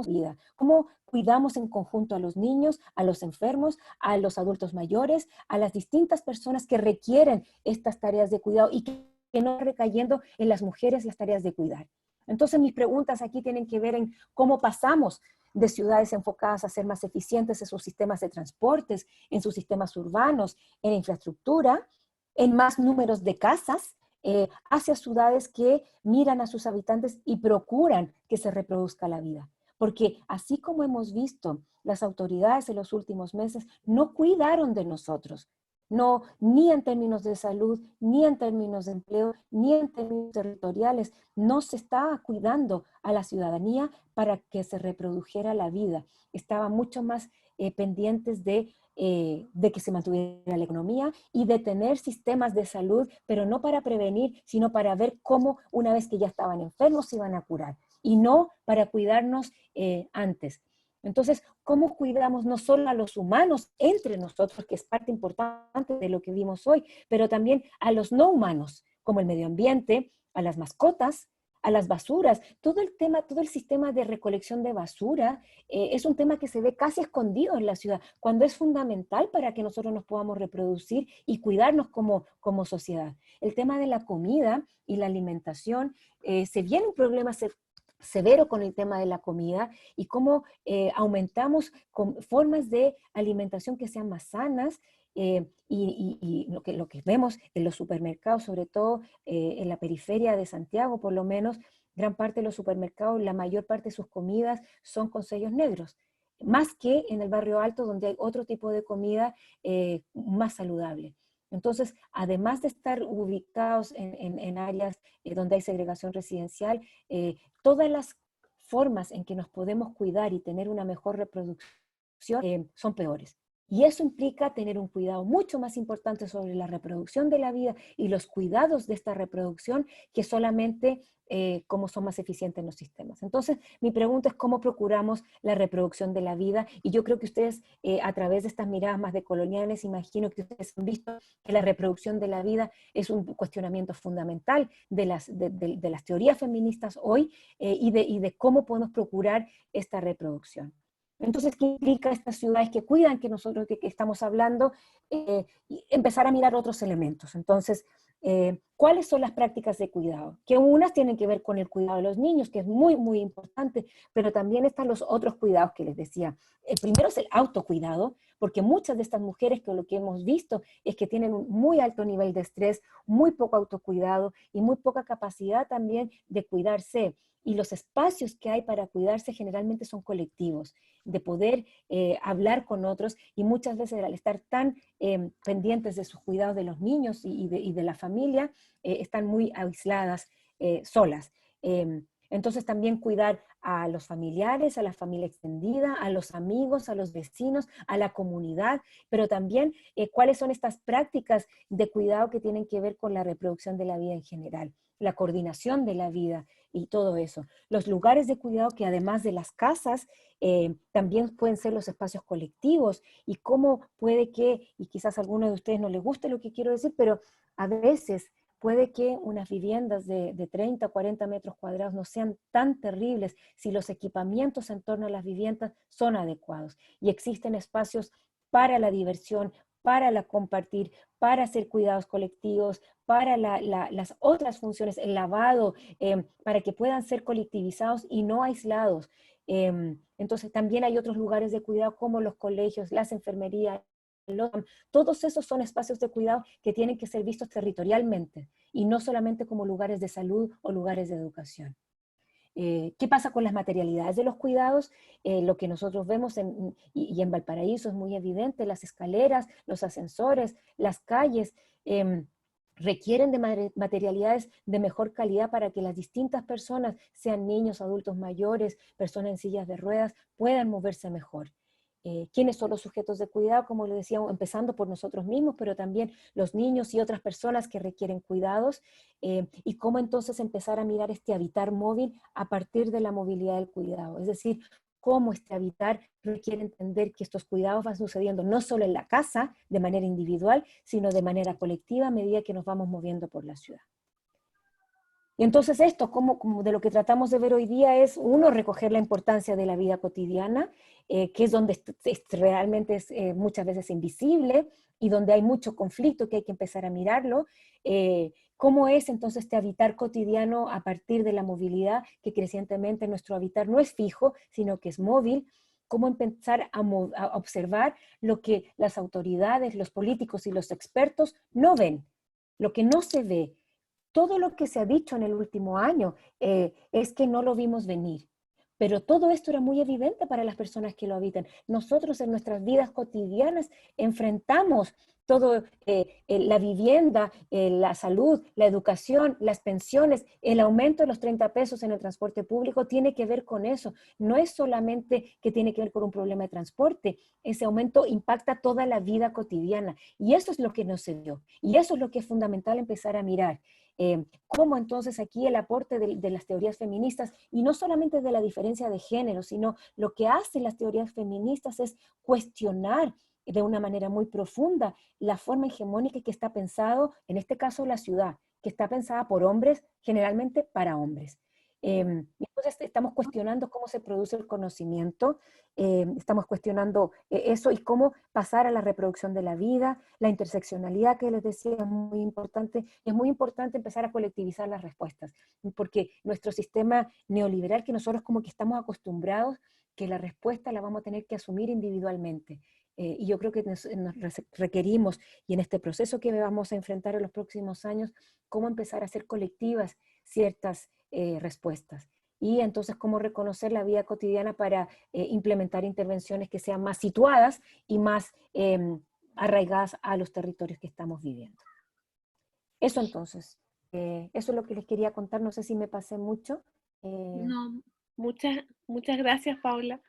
vida, cómo cuidamos en conjunto a los niños, a los enfermos, a los adultos mayores, a las distintas personas que requieren estas tareas de cuidado y que no recayendo en las mujeres las tareas de cuidar. Entonces mis preguntas aquí tienen que ver en cómo pasamos de ciudades enfocadas a ser más eficientes en sus sistemas de transportes, en sus sistemas urbanos, en infraestructura, en más números de casas, hacia ciudades que miran a sus habitantes y procuran que se reproduzca la vida. Porque así como hemos visto, las autoridades en los últimos meses no cuidaron de nosotros. No, ni en términos de salud, ni en términos de empleo, ni en términos territoriales. No se estaba cuidando a la ciudadanía para que se reprodujera la vida. Estaba mucho más pendientes de que se mantuviera la economía y de tener sistemas de salud, pero no para prevenir, sino para ver cómo una vez que ya estaban enfermos se iban a curar y no para cuidarnos antes. Entonces, ¿cómo cuidamos no solo a los humanos entre nosotros, que es parte importante de lo que vimos hoy, pero también a los no humanos, como el medio ambiente, a las mascotas, a las basuras? Todo el tema, todo el sistema de recolección de basura es un tema que se ve casi escondido en la ciudad, cuando es fundamental para que nosotros nos podamos reproducir y cuidarnos como sociedad. El tema de la comida y la alimentación, se viene un problema severo con el tema de la comida y cómo aumentamos con formas de alimentación que sean más sanas, y lo que vemos en los supermercados, sobre todo en la periferia de Santiago, por lo menos, gran parte de los supermercados, la mayor parte de sus comidas son con sellos negros, más que en el barrio alto, donde hay otro tipo de comida más saludable. Entonces, además de estar ubicados en áreas donde hay segregación residencial, todas las formas en que nos podemos cuidar y tener una mejor reproducción son peores. Y eso implica tener un cuidado mucho más importante sobre la reproducción de la vida y los cuidados de esta reproducción que solamente cómo son más eficientes los sistemas. Entonces, mi pregunta es cómo procuramos la reproducción de la vida, y yo creo que ustedes, a través de estas miradas más decoloniales, imagino que ustedes han visto que la reproducción de la vida es un cuestionamiento fundamental de las teorías feministas hoy, y de cómo podemos procurar esta reproducción. Entonces, ¿qué implica estas ciudades que cuidan, que nosotros que estamos hablando? Y empezar a mirar otros elementos. Entonces, ¿cuáles son las prácticas de cuidado? Que unas tienen que ver con el cuidado de los niños, que es muy, muy importante, pero también están los otros cuidados que les decía. El primero es el autocuidado, porque muchas de estas mujeres, que lo que hemos visto es que tienen un muy alto nivel de estrés, muy poco autocuidado y muy poca capacidad también de cuidarse. Y los espacios que hay para cuidarse generalmente son colectivos, de poder hablar con otros, y muchas veces al estar tan pendientes de sus cuidados de los niños y de la familia, están muy aisladas, solas. Entonces también cuidar a los familiares, a la familia extendida, a los amigos, a los vecinos, a la comunidad, pero también cuáles son estas prácticas de cuidado que tienen que ver con la reproducción de la vida en general, la coordinación de la vida y todo eso. Los lugares de cuidado, que además de las casas, también pueden ser los espacios colectivos, y cómo puede que, y quizás a alguno de ustedes no les guste lo que quiero decir, pero a veces puede que unas viviendas de 30, 40 metros cuadrados no sean tan terribles si los equipamientos en torno a las viviendas son adecuados y existen espacios para la diversión, para la compartir, para hacer cuidados colectivos, para las otras funciones, el lavado, para que puedan ser colectivizados y no aislados. Entonces también hay otros lugares de cuidado como los colegios, las enfermerías. Todos esos son espacios de cuidado que tienen que ser vistos territorialmente y no solamente como lugares de salud o lugares de educación. ¿Qué pasa con las materialidades de los cuidados? Lo que nosotros vemos y en Valparaíso es muy evidente: las escaleras, los ascensores, las calles, requieren de materialidades de mejor calidad para que las distintas personas, sean niños, adultos mayores, personas en sillas de ruedas, puedan moverse mejor. ¿Quiénes son los sujetos de cuidado? Como le decía, empezando por nosotros mismos, pero también los niños y otras personas que requieren cuidados, y cómo entonces empezar a mirar este habitar móvil a partir de la movilidad del cuidado. Es decir, cómo este habitar requiere entender que estos cuidados van sucediendo no solo en la casa, de manera individual, sino de manera colectiva a medida que nos vamos moviendo por la ciudad. Y entonces esto, como de lo que tratamos de ver hoy día es, uno, recoger la importancia de la vida cotidiana, que es donde realmente es muchas veces invisible y donde hay mucho conflicto que hay que empezar a mirarlo. ¿Cómo es entonces este habitar cotidiano a partir de la movilidad, que crecientemente nuestro habitar no es fijo, sino que es móvil? ¿Cómo empezar a observar lo que las autoridades, los políticos y los expertos no ven, lo que no se ve? Todo lo que se ha dicho en el último año es que no lo vimos venir. Pero todo esto era muy evidente para las personas que lo habitan. Nosotros en nuestras vidas cotidianas enfrentamos todo, la vivienda, la salud, la educación, las pensiones, el aumento de los 30 pesos en el transporte público tiene que ver con eso. No es solamente que tiene que ver con un problema de transporte, ese aumento impacta toda la vida cotidiana. Y eso es lo que no se vio. Y eso es lo que es fundamental empezar a mirar. Cómo entonces aquí el aporte de las teorías feministas, y no solamente de la diferencia de género, sino lo que hacen las teorías feministas es cuestionar de una manera muy profunda la forma hegemónica que está pensado, en este caso la ciudad, que está pensada por hombres, generalmente para hombres. Entonces estamos cuestionando cómo se produce el conocimiento, estamos cuestionando eso y cómo pasar a la reproducción de la vida, la interseccionalidad que les decía es muy importante. Es muy importante empezar a colectivizar las respuestas, porque nuestro sistema neoliberal, que nosotros como que estamos acostumbrados, que la respuesta la vamos a tener que asumir individualmente. Y yo creo que nos requerimos, y en este proceso que vamos a enfrentar en los próximos años, cómo empezar a hacer colectivas ciertas respuestas. Y entonces cómo reconocer la vida cotidiana para implementar intervenciones que sean más situadas y más arraigadas a los territorios que estamos viviendo. Eso entonces, eso es lo que les quería contar, no sé si me pasé mucho. No, muchas gracias, Paula.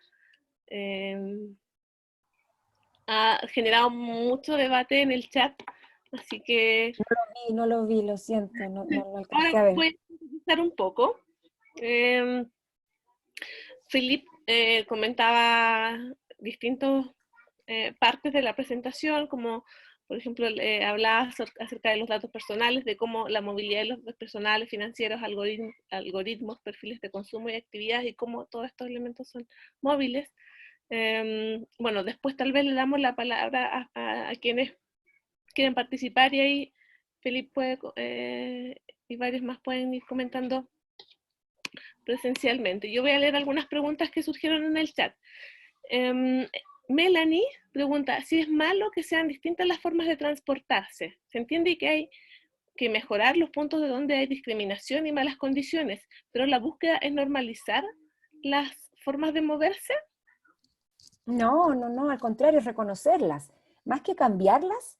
Ha generado mucho debate en el chat, así que... No lo vi, lo siento, no alcancé Ahora a ver. voy a empezar un poco. Philip comentaba distintas partes de la presentación, como por ejemplo hablaba acerca de los datos personales, de cómo la movilidad de los datos personales, financieros, algoritmos, perfiles de consumo y actividades, y cómo todos estos elementos son móviles. Bueno, después tal vez le damos la palabra a quienes quieren participar, y ahí Felipe puede, y varios más pueden ir comentando presencialmente. Yo voy a leer algunas preguntas que surgieron en el chat. Melanie pregunta, si es malo que sean distintas las formas de transportarse. Se entiende que hay que mejorar los puntos de donde hay discriminación y malas condiciones, pero la búsqueda es normalizar las formas de moverse. No, al contrario, es reconocerlas. Más que cambiarlas,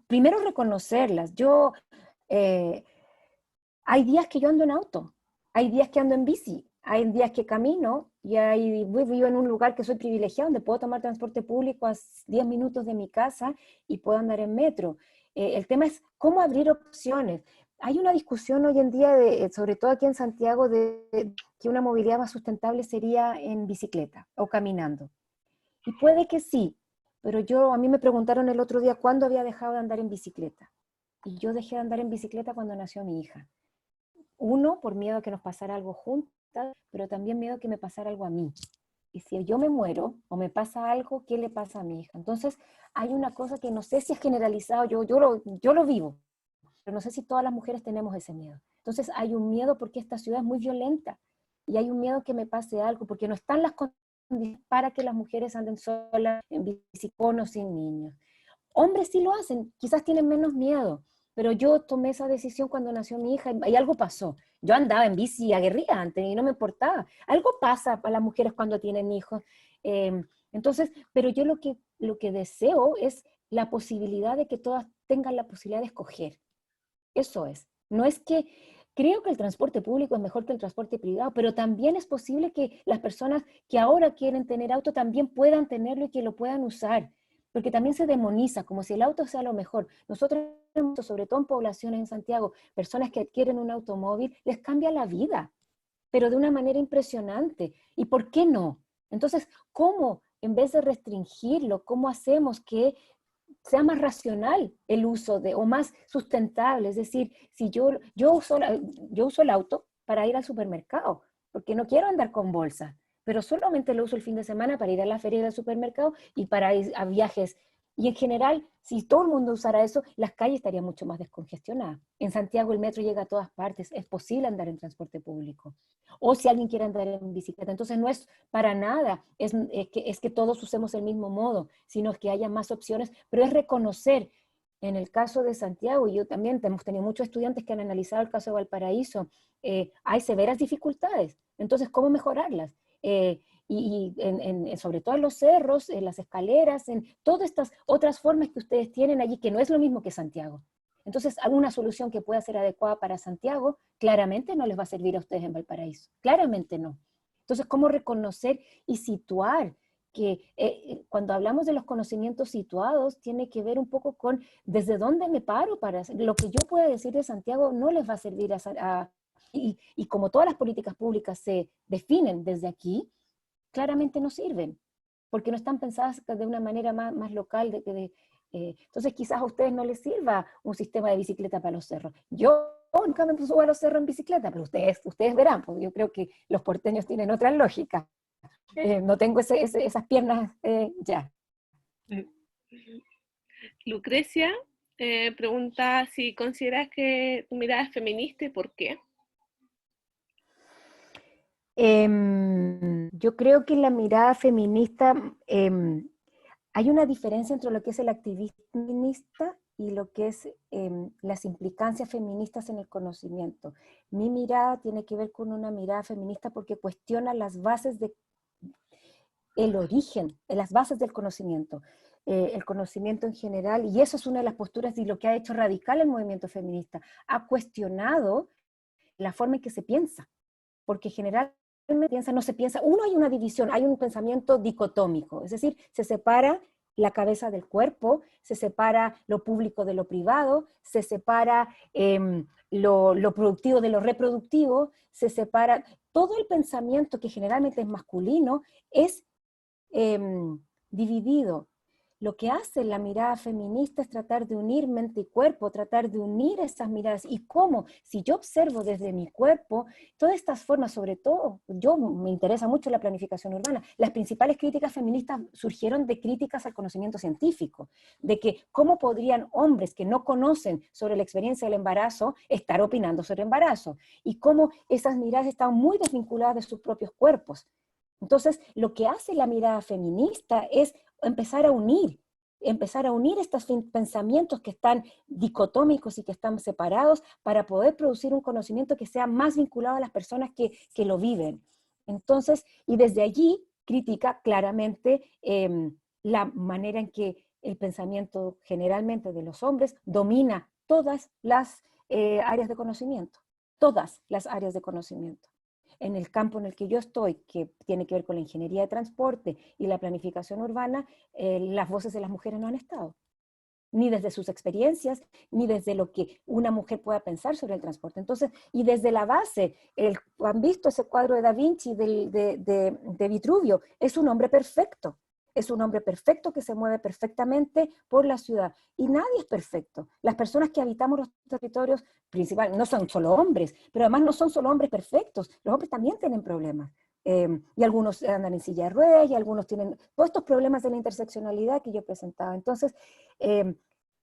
primero reconocerlas. Hay días que yo ando en auto, hay días que ando en bici, hay días que camino, y vivo en un lugar que soy privilegiado, donde puedo tomar transporte público a 10 minutos de mi casa y puedo andar en metro. El tema es cómo abrir opciones. Hay una discusión hoy en día, sobre todo aquí en Santiago, de que una movilidad más sustentable sería en bicicleta o caminando. Y puede que sí, pero a mí me preguntaron el otro día cuándo había dejado de andar en bicicleta. Y yo dejé de andar en bicicleta cuando nació mi hija. Uno, por miedo a que nos pasara algo juntas, pero también miedo a que me pasara algo a mí. Y si yo me muero o me pasa algo, ¿qué le pasa a mi hija? Entonces, hay una cosa que no sé si es generalizado, yo lo vivo, pero no sé si todas las mujeres tenemos ese miedo. Entonces, hay un miedo porque esta ciudad es muy violenta, y hay un miedo que me pase algo, porque no están las condiciones para que las mujeres anden solas, en bici, con o sin niños. Hombres sí lo hacen, quizás tienen menos miedo, pero yo tomé esa decisión cuando nació mi hija y algo pasó. Yo andaba en bici aguerrida antes y no me importaba. Algo pasa para las mujeres cuando tienen hijos. Entonces, pero yo lo que deseo es la posibilidad de que todas tengan la posibilidad de escoger. Eso es. No es que creo que el transporte público es mejor que el transporte privado, pero también es posible que las personas que ahora quieren tener auto también puedan tenerlo y que lo puedan usar, porque también se demoniza como si el auto sea lo mejor. Nosotros, sobre todo en poblaciones en Santiago, personas que adquieren un automóvil, les cambia la vida. pero de una manera impresionante. ¿Y por qué no? Entonces, ¿cómo, en vez de restringirlo, cómo hacemos que sea más racional el uso o más sustentable? Es decir, si yo uso el auto para ir al supermercado, porque no quiero andar con bolsa, pero solamente lo uso el fin de semana para ir a la feria del supermercado y para ir a viajes. Y en general, si todo el mundo usara eso, las calles estarían mucho más descongestionadas. En Santiago el metro llega a todas partes, es posible andar en transporte público. O si alguien quiere andar en bicicleta, entonces no es para nada, es que todos usemos el mismo modo, sino que haya más opciones, pero es reconocer, en el caso de Santiago, y yo también hemos tenido muchos estudiantes que han analizado el caso de Valparaíso, hay severas dificultades, entonces, ¿cómo mejorarlas? Sobre todo en los cerros, en las escaleras, en todas estas otras formas que ustedes tienen allí, que no es lo mismo que Santiago. Entonces, alguna solución que pueda ser adecuada para Santiago, claramente no les va a servir a ustedes en Valparaíso. Claramente no. Entonces, ¿cómo reconocer y situar? Que cuando hablamos de los conocimientos situados, tiene que ver un poco con desde dónde me paro para hacer. Lo que yo pueda decir de Santiago no les va a servir y como todas las políticas públicas se definen desde aquí, claramente no sirven, porque no están pensadas de una manera más local. Entonces quizás a ustedes no les sirva un sistema de bicicleta para los cerros. Yo nunca me subo a los cerros en bicicleta, pero ustedes verán, porque yo creo que los porteños tienen otra lógica. No tengo esas piernas ya. Lucrecia pregunta si consideras que tu mirada es feminista y por qué. Yo creo que la mirada feminista, hay una diferencia entre lo que es el activismo feminista y lo que es las implicancias feministas en el conocimiento. Mi mirada tiene que ver con una mirada feminista porque cuestiona las bases el origen, las bases del conocimiento, el conocimiento en general, y eso es una de las posturas y lo que ha hecho radical el movimiento feminista. Ha cuestionado la forma en que se piensa, porque generalmente no se piensa, hay una división, hay un pensamiento dicotómico, es decir, se separa la cabeza del cuerpo, se separa lo público de lo privado, se separa lo productivo de lo reproductivo, se separa, todo el pensamiento que generalmente es masculino es dividido. Lo que hace la mirada feminista es tratar de unir mente y cuerpo, tratar de unir esas miradas. ¿Y cómo? Si yo observo desde mi cuerpo, todas estas formas, sobre todo, me interesa mucho la planificación urbana, las principales críticas feministas surgieron de críticas al conocimiento científico, de que cómo podrían hombres que no conocen sobre la experiencia del embarazo estar opinando sobre embarazo, y cómo esas miradas están muy desvinculadas de sus propios cuerpos. Entonces, lo que hace la mirada feminista es empezar a unir estos pensamientos que están dicotómicos y que están separados para poder producir un conocimiento que sea más vinculado a las personas que lo viven. Entonces, y desde allí critica claramente la manera en que el pensamiento generalmente de los hombres domina todas las áreas de conocimiento, todas las áreas de conocimiento. En el campo en el que yo estoy, que tiene que ver con la ingeniería de transporte y la planificación urbana, las voces de las mujeres no han estado, ni desde sus experiencias, ni desde lo que una mujer pueda pensar sobre el transporte. Entonces, y desde la base, han visto ese cuadro de Da Vinci de Vitruvio, es un hombre perfecto. Es un hombre perfecto que se mueve perfectamente por la ciudad. Y nadie es perfecto. Las personas que habitamos los territorios principales no son solo hombres, pero además no son solo hombres perfectos. Los hombres también tienen problemas. Y algunos andan en silla de ruedas, y algunos tienen todos estos problemas de la interseccionalidad que yo presentaba. Entonces,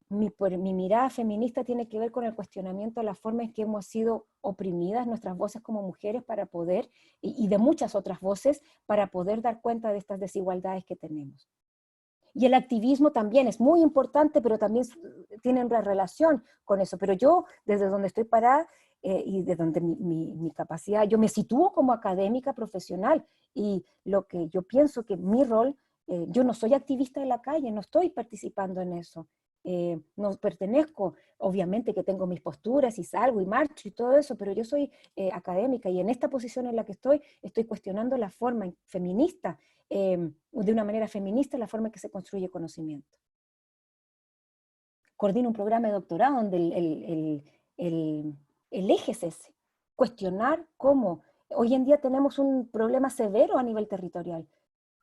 mi mirada feminista tiene que ver con el cuestionamiento de la forma en que hemos sido oprimidas nuestras voces como mujeres para poder, y de muchas otras voces, para poder dar cuenta de estas desigualdades que tenemos. Y el activismo también es muy importante, pero también tiene una relación con eso. Pero yo, desde donde estoy parada, y de donde mi capacidad, yo me sitúo como académica profesional, y lo que yo pienso que mi rol, yo no soy activista de la calle, no estoy participando en eso. No pertenezco, obviamente que tengo mis posturas y salgo y marcho y todo eso, pero yo soy académica, y en esta posición en la que estoy cuestionando la forma feminista, de una manera feminista, la forma en que se construye conocimiento. Coordino un programa de doctorado donde el eje es ese, cuestionar cómo Hoy en día tenemos un problema severo a nivel territorial.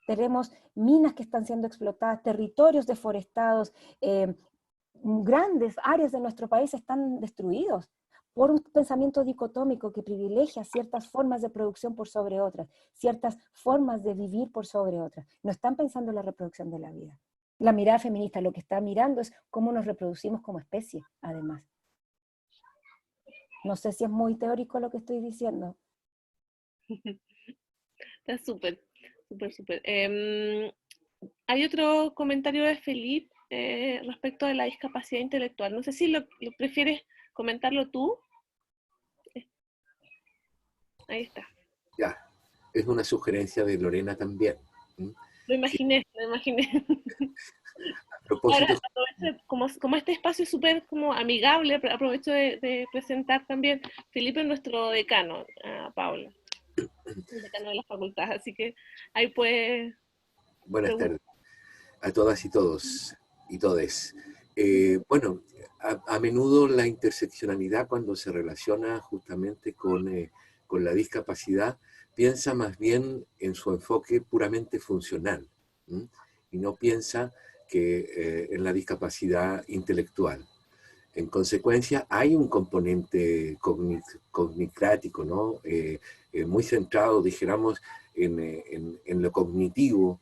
Tenemos minas que están siendo explotadas, territorios deforestados, grandes áreas de nuestro país están destruidos por un pensamiento dicotómico que privilegia ciertas formas de producción por sobre otras, ciertas formas de vivir por sobre otras. No están pensando en la reproducción de la vida. La mirada feminista lo que está mirando es cómo nos reproducimos como especie, además. No sé si es muy teórico lo que estoy diciendo. Está súper, súper, súper. Hay otro comentario de Felipe respecto de la discapacidad intelectual. No sé si lo prefieres comentarlo tú. Ahí está. Ya, es una sugerencia de Lorena también. Lo imaginé, sí. Lo imaginé. A propósito... Ahora, como este espacio es súper como amigable, aprovecho de presentar también Felipe, nuestro decano, a Paula, el decano de la facultad, así que ahí puede... Buenas tardes a todas y todos y todes. Bueno, a menudo la interseccionalidad cuando se relaciona justamente con la discapacidad piensa más bien en su enfoque puramente funcional, ¿sí? Y no piensa que en la discapacidad intelectual. En consecuencia, hay un componente cognicrático, ¿no? Muy centrado, dijéramos, en lo cognitivo,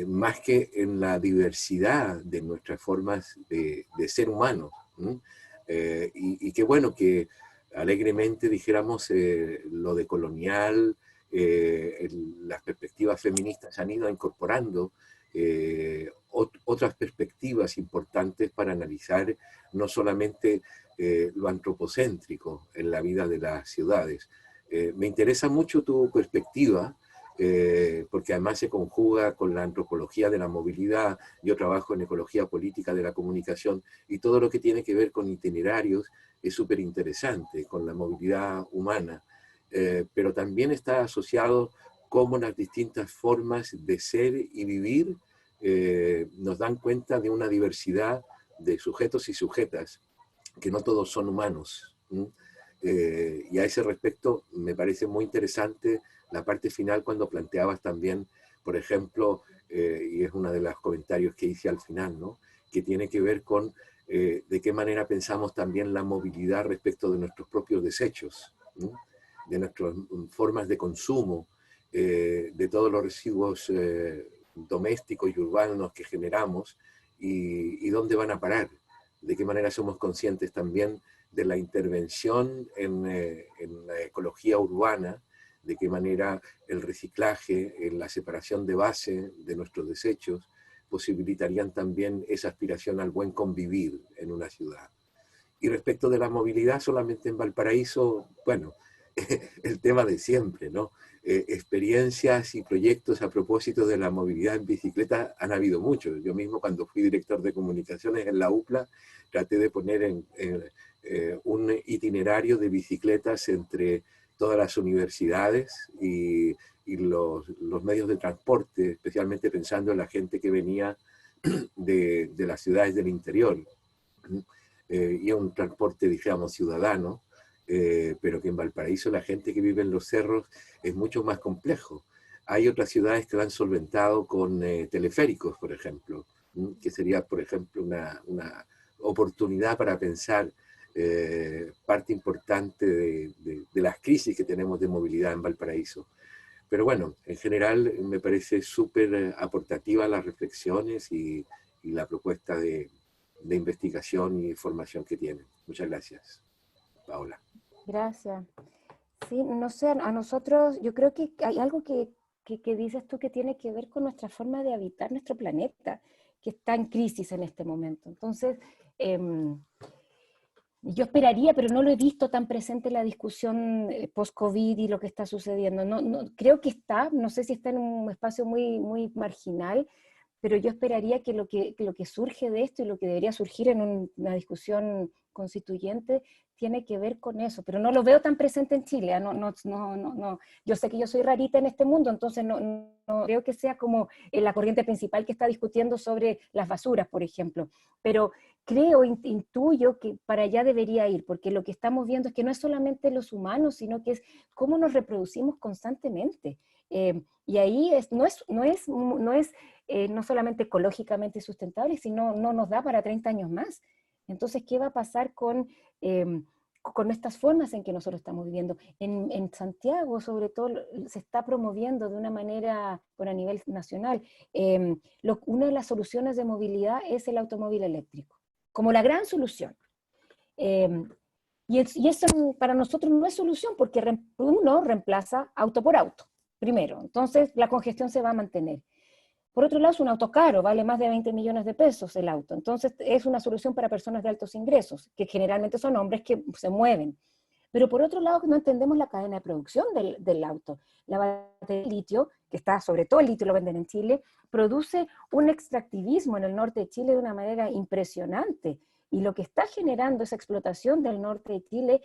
más que en la diversidad de nuestras formas de ser humano. Y qué bueno que alegremente dijéramos lo de colonial, las perspectivas feministas han ido incorporando otras perspectivas importantes para analizar no solamente lo antropocéntrico en la vida de las ciudades. Me interesa mucho tu perspectiva, porque además se conjuga con la antropología de la movilidad. Yo trabajo en ecología política de la comunicación y todo lo que tiene que ver con itinerarios es súper interesante, con la movilidad humana, pero también está asociado cómo las distintas formas de ser y vivir nos dan cuenta de una diversidad de sujetos y sujetas, que no todos son humanos. Y a ese respecto me parece muy interesante la parte final cuando planteabas también, por ejemplo, y es uno de los comentarios que hice al final, ¿no? Que tiene que ver con de qué manera pensamos también la movilidad respecto de nuestros propios desechos, ¿no? De nuestras formas de consumo, de todos los residuos domésticos y urbanos que generamos y dónde van a parar, de qué manera somos conscientes también de la intervención en la ecología urbana, de qué manera el reciclaje, la separación de base de nuestros desechos posibilitarían también esa aspiración al buen convivir en una ciudad. Y respecto de la movilidad, solamente en Valparaíso, bueno, el tema de siempre, ¿no? Experiencias y proyectos a propósito de la movilidad en bicicleta han habido muchos. Yo mismo cuando fui director de comunicaciones en la UPLA, traté de poner un itinerario de bicicletas entre todas las universidades y los medios de transporte, especialmente pensando en la gente que venía de las ciudades del interior. Y un transporte, digamos, ciudadano, pero que en Valparaíso la gente que vive en los cerros es mucho más complejo. Hay otras ciudades que lo han solventado con teleféricos, por ejemplo, que sería, por ejemplo, una oportunidad para pensar parte importante de las crisis que tenemos de movilidad en Valparaíso. Pero bueno, en general me parece súper aportativa las reflexiones y la propuesta de investigación y formación que tienen. Muchas gracias, Paola. Gracias. Sí, no sé, a nosotros, yo creo que hay algo que dices tú que tiene que ver con nuestra forma de habitar nuestro planeta, que está en crisis en este momento. Entonces, yo esperaría, pero no lo he visto tan presente en la discusión post-COVID y lo que está sucediendo. No, creo que está, no sé si está en un espacio muy, muy marginal, pero yo esperaría que lo que surge de esto y lo que debería surgir en una discusión constituyente tiene que ver con eso, pero no lo veo tan presente en Chile. No. Yo sé que yo soy rarita en este mundo, entonces no creo que sea como la corriente principal que está discutiendo sobre las basuras, por ejemplo, pero creo, intuyo que para allá debería ir, porque lo que estamos viendo es que no es solamente los humanos, sino que es cómo nos reproducimos constantemente. Y ahí no solamente ecológicamente sustentable, sino no nos da para 30 años más. Entonces, ¿qué va a pasar con estas formas en que nosotros estamos viviendo? En Santiago, sobre todo, se está promoviendo de una manera, a nivel nacional, una de las soluciones de movilidad es el automóvil eléctrico, como la gran solución. Y eso para nosotros no es solución, porque uno reemplaza auto por auto, primero. Entonces, la congestión se va a mantener. Por otro lado, es un auto caro, vale más de 20 millones de pesos el auto. Entonces, es una solución para personas de altos ingresos, que generalmente son hombres que se mueven. Pero por otro lado, no entendemos la cadena de producción del auto. La batería de litio, que está, sobre todo el litio lo venden en Chile, produce un extractivismo en el norte de Chile de una manera impresionante. Y lo que está generando esa explotación del norte de Chile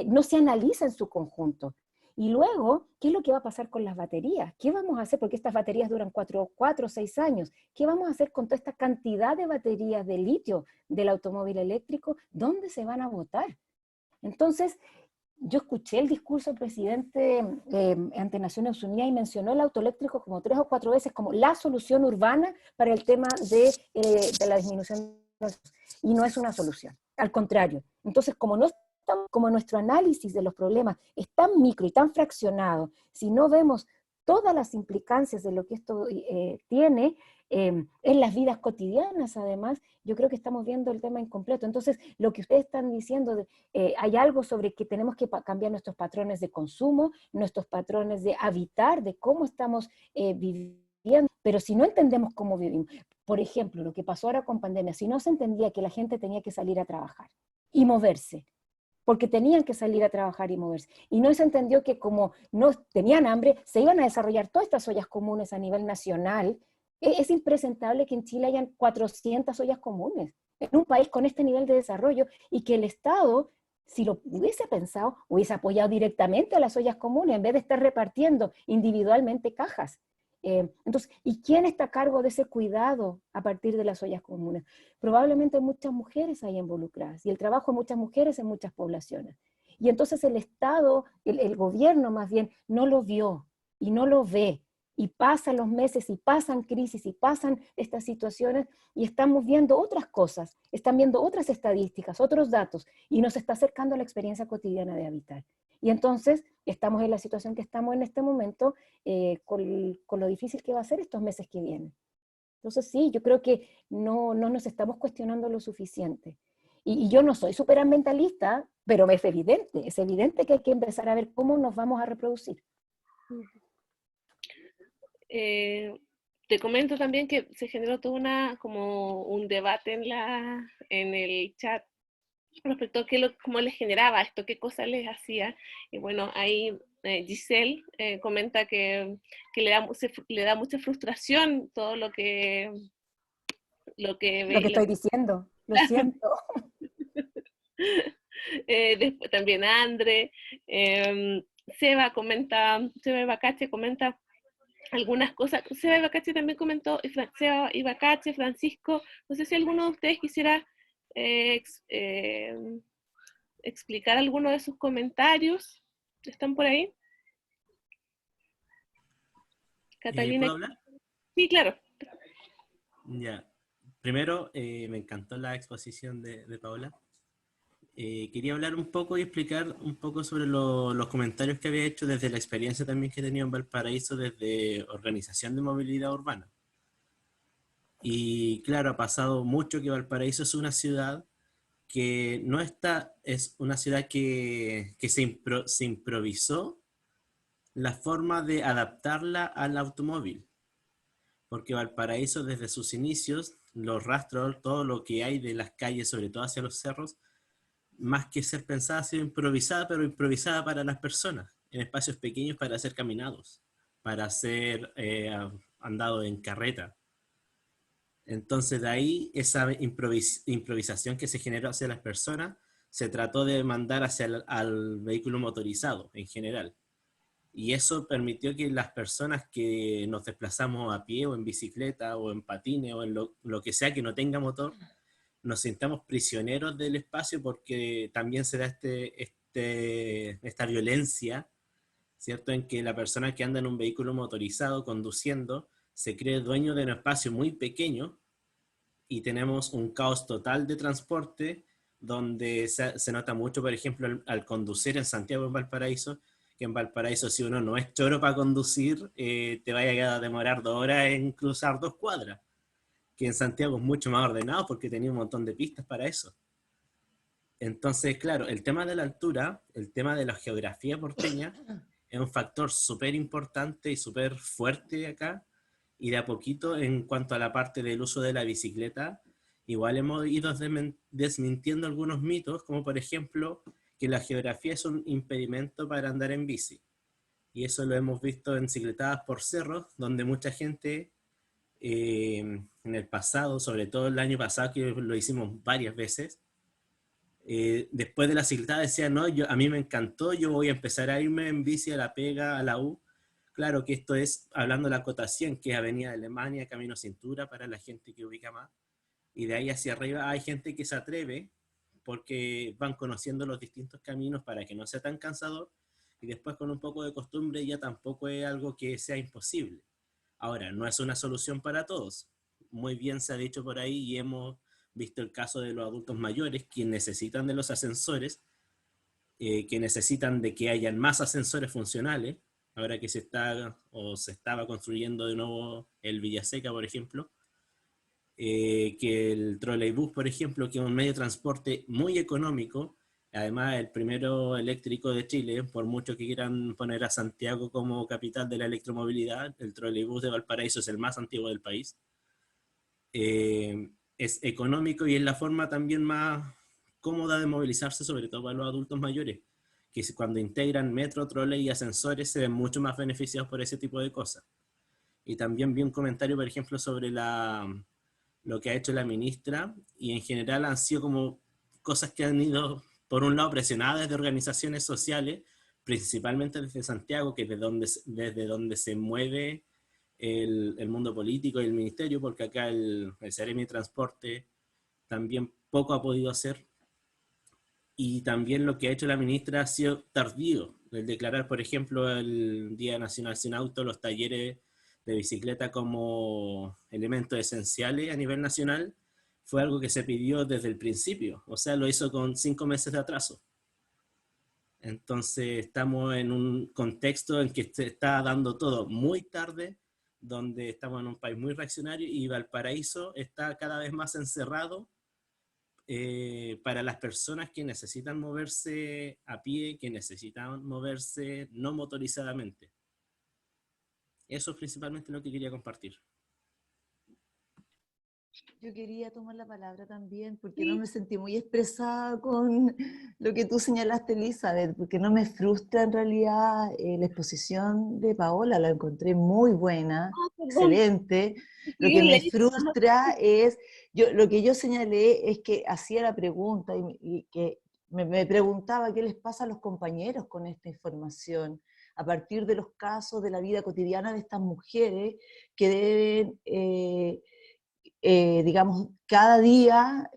no se analiza en su conjunto. Y luego, ¿qué es lo que va a pasar con las baterías? ¿Qué vamos a hacer? Porque estas baterías duran 4 o 6 años. ¿Qué vamos a hacer con toda esta cantidad de baterías de litio del automóvil eléctrico? ¿Dónde se van a botar? Entonces, yo escuché el discurso del presidente ante Naciones Unidas y mencionó el auto eléctrico como 3 o 4 veces como la solución urbana para el tema de la disminución de los... Y no es una solución, al contrario. Entonces, como nuestro análisis de los problemas es tan micro y tan fraccionado, si no vemos todas las implicancias de lo que esto tiene en las vidas cotidianas, además, yo creo que estamos viendo el tema incompleto. Entonces, lo que ustedes están diciendo, hay algo sobre que tenemos que cambiar nuestros patrones de consumo, nuestros patrones de habitar, de cómo estamos viviendo, pero si no entendemos cómo vivimos, por ejemplo, lo que pasó ahora con pandemia, si no se entendía que la gente tenía que salir a trabajar y moverse, porque tenían que salir a trabajar y moverse. Y no se entendió que como no tenían hambre, se iban a desarrollar todas estas ollas comunes a nivel nacional. Es impresentable que en Chile hayan 400 ollas comunes, en un país con este nivel de desarrollo, y que el Estado, si lo hubiese pensado, hubiese apoyado directamente a las ollas comunes, en vez de estar repartiendo individualmente cajas. Entonces, ¿y quién está a cargo de ese cuidado a partir de las ollas comunes? Probablemente muchas mujeres ahí involucradas, y el trabajo de muchas mujeres en muchas poblaciones. Y entonces el Estado, el gobierno más bien, no lo vio y no lo ve. Y pasan los meses y pasan crisis y pasan estas situaciones y estamos viendo otras cosas, están viendo otras estadísticas, otros datos, y nos está acercando a la experiencia cotidiana de habitar. Y entonces estamos en la situación que estamos en este momento con lo difícil que va a ser estos meses que vienen. Entonces sí, yo creo que no nos estamos cuestionando lo suficiente. Y yo no soy superambientalista, pero es evidente que hay que empezar a ver cómo nos vamos a reproducir. Te comento también que se generó todo como un debate en el chat respecto a cómo les generaba esto, qué cosas les hacía. Y bueno, ahí Giselle comenta que le da mucha frustración todo lo que ve. Lo que estoy diciendo, lo siento. Después también Andre, Seba Ibacache comenta algunas cosas. Seba Ibacache también comentó, Seba Ibacache, Francisco, no sé si alguno de ustedes quisiera explicar alguno de sus comentarios. ¿Están por ahí? Catalina. ¿Puedo hablar? Sí, claro. Ya. Primero, me encantó la exposición de Paola. Quería hablar un poco y explicar un poco sobre los comentarios que había hecho desde la experiencia también que he tenido en Valparaíso desde organización de movilidad urbana. Y claro, ha pasado mucho que Valparaíso es una ciudad que no está, es una ciudad que se improvisó la forma de adaptarla al automóvil. Porque Valparaíso desde sus inicios, los rastros, todo lo que hay de las calles, sobre todo hacia los cerros, más que ser pensada, ha sido improvisada, pero improvisada para las personas, en espacios pequeños para ser caminados, para ser andados en carreta. Entonces de ahí esa improvisación que se generó hacia las personas se trató de mandar hacia al vehículo motorizado en general. Y eso permitió que las personas que nos desplazamos a pie o en bicicleta o en patines o en lo que sea que no tenga motor, nos sintamos prisioneros del espacio, porque también se da esta violencia, ¿cierto? En que la persona que anda en un vehículo motorizado conduciendo se cree dueño de un espacio muy pequeño y tenemos un caos total de transporte, donde se nota mucho, por ejemplo, al conducir en Santiago o en Valparaíso, que en Valparaíso si uno no es choro para conducir, te vaya a demorar 2 horas en cruzar 2 cuadras, que en Santiago es mucho más ordenado porque tenía un montón de pistas para eso. Entonces, claro, el tema de la altura, el tema de la geografía porteña, es un factor súper importante y súper fuerte acá, y de a poquito en cuanto a la parte del uso de la bicicleta, igual hemos ido desmintiendo algunos mitos, como por ejemplo que la geografía es un impedimento para andar en bici. Y eso lo hemos visto en cicletadas por cerros, donde mucha gente en el pasado, sobre todo el año pasado, que lo hicimos varias veces, después de la cicletada decía, no, a mí me encantó, yo voy a empezar a irme en bici a la pega, a la U. Claro que esto es hablando de la acotación, que es Avenida Alemania, Camino Cintura, para la gente que ubica más. Y de ahí hacia arriba hay gente que se atreve, porque van conociendo los distintos caminos para que no sea tan cansador, y después con un poco de costumbre ya tampoco es algo que sea imposible. Ahora, no es una solución para todos. Muy bien se ha dicho por ahí y hemos visto el caso de los adultos mayores, quienes necesitan de los ascensores, que necesitan de que hayan más ascensores funcionales, ahora que se estaba construyendo de nuevo el Villaseca, por ejemplo, que el troleibús, por ejemplo, que es un medio de transporte muy económico, además el primero eléctrico de Chile, por mucho que quieran poner a Santiago como capital de la electromovilidad, el troleibús de Valparaíso es el más antiguo del país. Es económico y es la forma también más cómoda de movilizarse, sobre todo para los adultos mayores, que cuando integran metro, trole y ascensores se ven mucho más beneficiados por ese tipo de cosas. Y también vi un comentario, por ejemplo, sobre lo que ha hecho la ministra, y en general han sido como cosas que han ido, por un lado, presionadas desde organizaciones sociales, principalmente desde Santiago, que es desde donde se mueve el mundo político y el ministerio, porque acá el Seremi de Transporte también poco ha podido hacer. Y también lo que ha hecho la ministra ha sido tardío, el declarar, por ejemplo, el Día Nacional Sin Auto, los talleres de bicicleta como elementos esenciales a nivel nacional, fue algo que se pidió desde el principio, o sea, lo hizo con 5 meses de atraso. Entonces estamos en un contexto en que se está dando todo muy tarde, donde estamos en un país muy reaccionario, y Valparaíso está cada vez más encerrado para las personas que necesitan moverse a pie, que necesitan moverse no motorizadamente. Eso es principalmente lo que quería compartir. Yo quería tomar la palabra también porque no me sentí muy expresada con lo que tú señalaste, Elizabeth, porque no me frustra en realidad la exposición de Paola, la encontré muy buena, excelente. Lo que me frustra es, lo que yo señalé es que hacía la pregunta y que me preguntaba qué les pasa a los compañeros con esta información, a partir de los casos de la vida cotidiana de estas mujeres que deben... digamos, cada día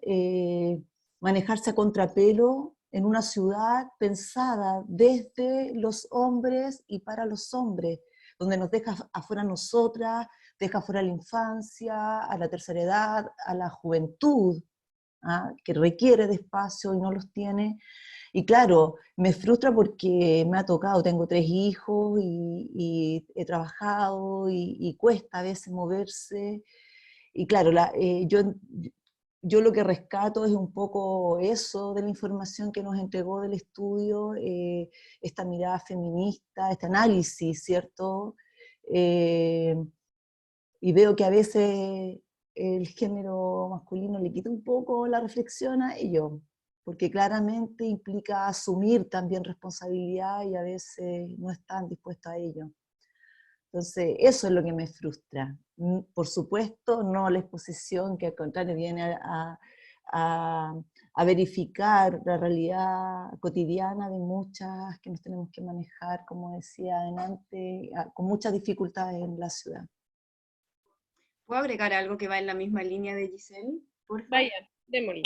manejarse a contrapelo en una ciudad pensada desde los hombres y para los hombres, donde nos deja afuera a nosotras, deja afuera a la infancia, a la tercera edad, a la juventud, ¿ah? Que requiere de espacio y no los tiene. Y claro, me frustra porque me ha tocado, tengo 3 hijos y he trabajado y cuesta a veces moverse. Y claro, yo lo que rescato es un poco eso de la información que nos entregó del estudio, esta mirada feminista, este análisis, ¿cierto? Y veo que a veces el género masculino le quita un poco la reflexión a ello, porque claramente implica asumir también responsabilidad y a veces no están dispuestos a ello. Entonces, eso es lo que me frustra. Por supuesto, no la exposición que al contrario viene a verificar la realidad cotidiana de muchas que nos tenemos que manejar, como decía adelante, con muchas dificultades en la ciudad. ¿Puedo agregar algo que va en la misma línea de Giselle? Por favor. Vaya, démosle.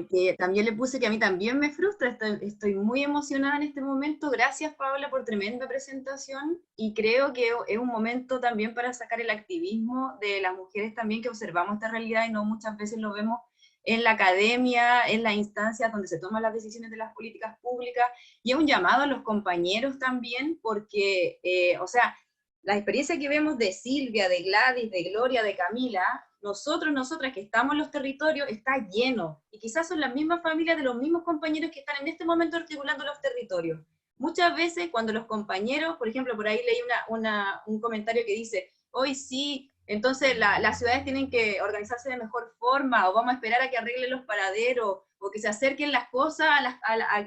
Que también le puse que a mí también me frustra, estoy muy emocionada en este momento. Gracias, Paola, por tremenda presentación, y creo que es un momento también para sacar el activismo de las mujeres también que observamos esta realidad y no muchas veces lo vemos en la academia, en las instancias donde se toman las decisiones de las políticas públicas, y es un llamado a los compañeros también, porque, o sea, la experiencia que vemos de Silvia, de Gladys, de Gloria, de Camila, nosotras que estamos en los territorios, está lleno, y quizás son las mismas familias de los mismos compañeros que están en este momento articulando los territorios. Muchas veces cuando los compañeros, por ejemplo, por ahí leí un comentario que dice, hoy sí, entonces las ciudades tienen que organizarse de mejor forma, o vamos a esperar a que arreglen los paraderos, o que se acerquen las cosas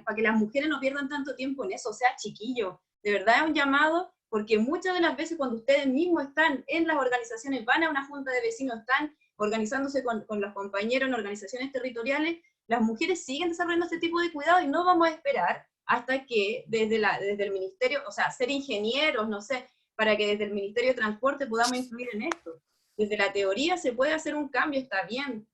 para que las mujeres no pierdan tanto tiempo en eso. O sea, chiquillos, de verdad es un llamado, porque muchas de las veces cuando ustedes mismos están en las organizaciones, van a una junta de vecinos, están organizándose con los compañeros en organizaciones territoriales, las mujeres siguen desarrollando este tipo de cuidado, y no vamos a esperar hasta que desde el ministerio, o sea, ser ingenieros, no sé, para que desde el Ministerio de Transporte podamos influir en esto. Desde la teoría se puede hacer un cambio, está bien,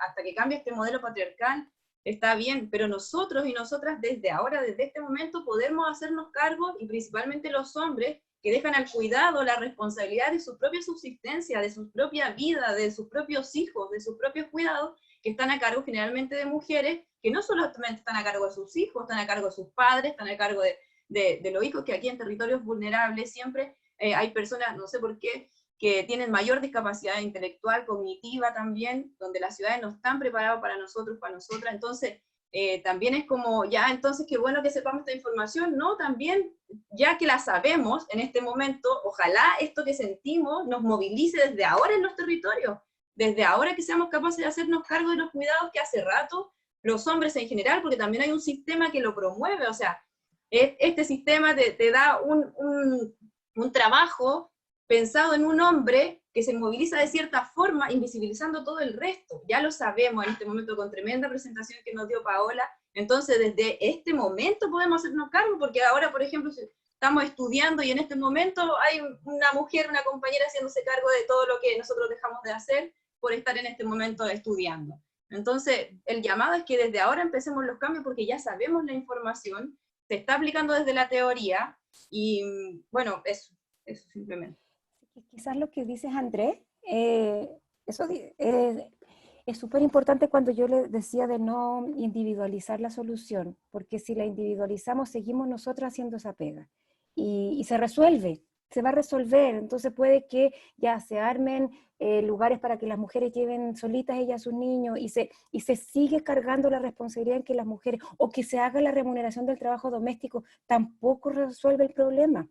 hasta que cambie este modelo patriarcal, está bien, pero nosotros y nosotras desde ahora, desde este momento, podemos hacernos cargo, y principalmente los hombres, que dejan al cuidado la responsabilidad de su propia subsistencia, de su propia vida, de sus propios hijos, de sus propios cuidados, que están a cargo generalmente de mujeres, que no solamente están a cargo de sus hijos, están a cargo de sus padres, están a cargo de los hijos, que aquí en territorios vulnerables siempre hay personas, no sé por qué, que tienen mayor discapacidad intelectual, cognitiva también, donde las ciudades no están preparadas para nosotros, para nosotras. Entonces, también es como, ya, entonces qué bueno que sepamos esta información, ¿no? También, ya que la sabemos en este momento, ojalá esto que sentimos nos movilice desde ahora en los territorios, desde ahora que seamos capaces de hacernos cargo de los cuidados que hace rato, los hombres en general, porque también hay un sistema que lo promueve, o sea, este sistema te da un trabajo pensado en un hombre que se moviliza de cierta forma, invisibilizando todo el resto. Ya lo sabemos en este momento con tremenda presentación que nos dio Paola. Entonces, desde este momento podemos hacernos cargo, porque ahora, por ejemplo, estamos estudiando y en este momento hay una mujer, una compañera haciéndose cargo de todo lo que nosotros dejamos de hacer por estar en este momento estudiando. Entonces, el llamado es que desde ahora empecemos los cambios, porque ya sabemos la información, se está aplicando desde la teoría, y bueno, eso simplemente. Quizás lo que dices, Andrés, eso es súper importante cuando yo le decía de no individualizar la solución, porque si la individualizamos seguimos nosotros haciendo esa pega, y se resuelve, se va a resolver. Entonces puede que ya se armen lugares para que las mujeres lleven solitas ellas a sus niños, y se sigue cargando la responsabilidad en que las mujeres, o que se haga la remuneración del trabajo doméstico, tampoco resuelve el problema.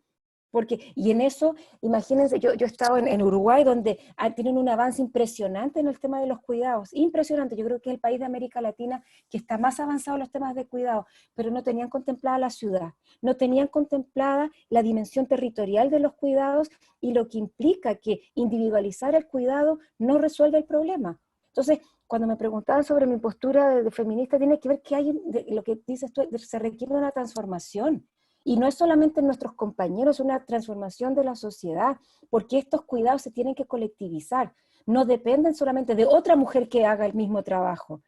Porque, y en eso, imagínense, yo he estado en Uruguay, donde tienen un avance impresionante en el tema de los cuidados, impresionante. Yo creo que es el país de América Latina que está más avanzado en los temas de cuidado, pero no tenían contemplada la ciudad, no tenían contemplada la dimensión territorial de los cuidados, y lo que implica que individualizar el cuidado no resuelve el problema. Entonces, cuando me preguntaban sobre mi postura de feminista, tiene que ver que hay, lo que dices tú, se requiere una transformación. Y no es solamente en nuestros compañeros, es una transformación de la sociedad, porque estos cuidados se tienen que colectivizar, no dependen solamente de otra mujer que haga el mismo trabajo,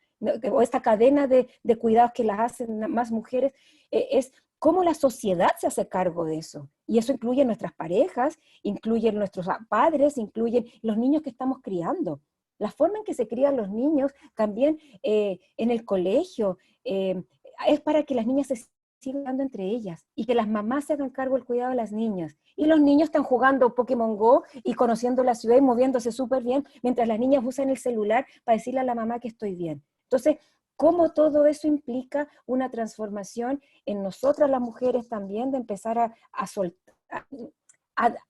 o esta cadena de cuidados que las hacen más mujeres, es cómo la sociedad se hace cargo de eso. Y eso incluye nuestras parejas, incluye nuestros padres, incluye los niños que estamos criando. La forma en que se crían los niños también en el colegio es para que las niñas se siguen dando entre ellas, y que las mamás se hagan cargo del cuidado de las niñas. Y los niños están jugando Pokémon Go y conociendo la ciudad y moviéndose súper bien, mientras las niñas usan el celular para decirle a la mamá que estoy bien. Entonces, ¿cómo todo eso implica una transformación en nosotras las mujeres también, de empezar a soltar,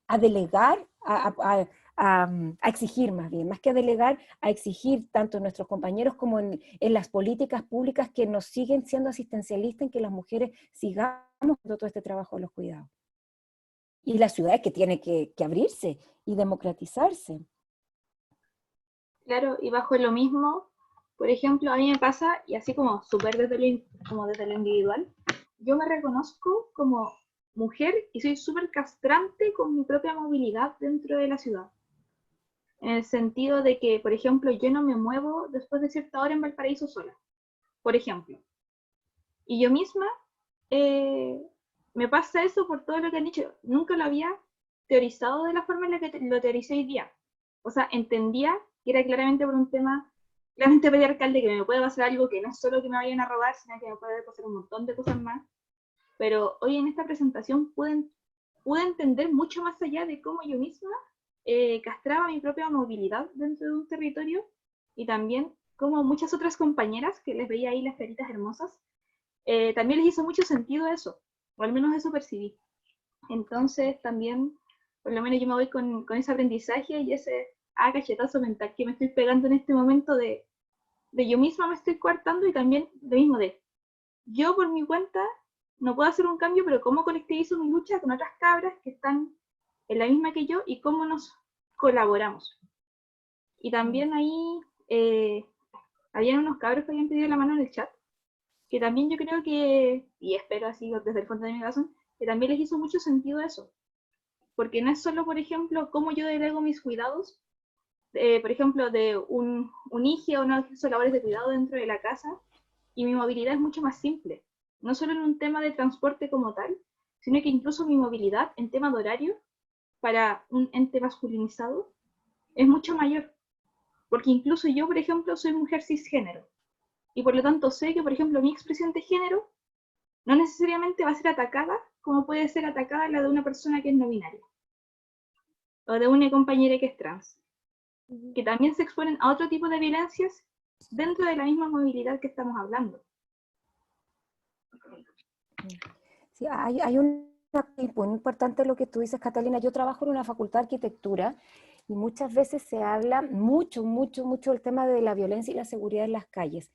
a delegar, a exigir más que a delegar, a exigir tanto en nuestros compañeros como en las políticas públicas que nos siguen siendo asistencialistas, en que las mujeres sigamos haciendo todo este trabajo de los cuidados. Y las ciudades que tienen que abrirse y democratizarse. Claro, y bajo lo mismo, por ejemplo, a mí me pasa, y así como súper como desde lo individual, yo me reconozco como mujer y soy súper castrante con mi propia movilidad dentro de la ciudad. En el sentido de que, por ejemplo, yo no me muevo después de cierta hora en Valparaíso sola, por ejemplo. Y yo misma me pasa eso por todo lo que han dicho. Nunca lo había teorizado de la forma en la que lo teoricé hoy día. O sea, entendía que era claramente por un tema claramente patriarcal de que me puede pasar algo que no es solo que me vayan a robar, sino que me puede pasar un montón de cosas más. Pero hoy en esta presentación pude entender mucho más allá de cómo yo misma castraba mi propia movilidad dentro de un territorio y también como muchas otras compañeras que les veía ahí las caritas hermosas, también les hizo mucho sentido eso, o al menos eso percibí. Entonces también, por lo menos yo me voy con ese aprendizaje y ese cachetazo mental que me estoy pegando en este momento de yo misma me estoy coartando y también lo mismo de yo por mi cuenta no puedo hacer un cambio, pero cómo colectivizo mi lucha con otras cabras que están en la misma que yo y cómo nos colaboramos. Y también ahí habían unos cabros que habían pedido la mano en el chat, que también yo creo que, y espero así desde el fondo de mi corazón, que también les hizo mucho sentido eso. Porque no es solo, por ejemplo, cómo yo delego mis cuidados, por ejemplo, de un hijo o no ejerzo labores de cuidado dentro de la casa, y mi movilidad es mucho más simple. No solo en un tema de transporte como tal, sino que incluso mi movilidad en tema de horario para un ente masculinizado es mucho mayor. Porque incluso yo, por ejemplo, soy mujer cisgénero. Y por lo tanto sé que, por ejemplo, mi expresión de género no necesariamente va a ser atacada como puede ser atacada la de una persona que es no binaria. O de una compañera que es trans. Que también se exponen a otro tipo de violencias dentro de la misma movilidad que estamos hablando. Sí, hay un muy importante lo que tú dices, Catalina. Yo trabajo en una facultad de arquitectura y muchas veces se habla mucho del tema de la violencia y la seguridad en las calles,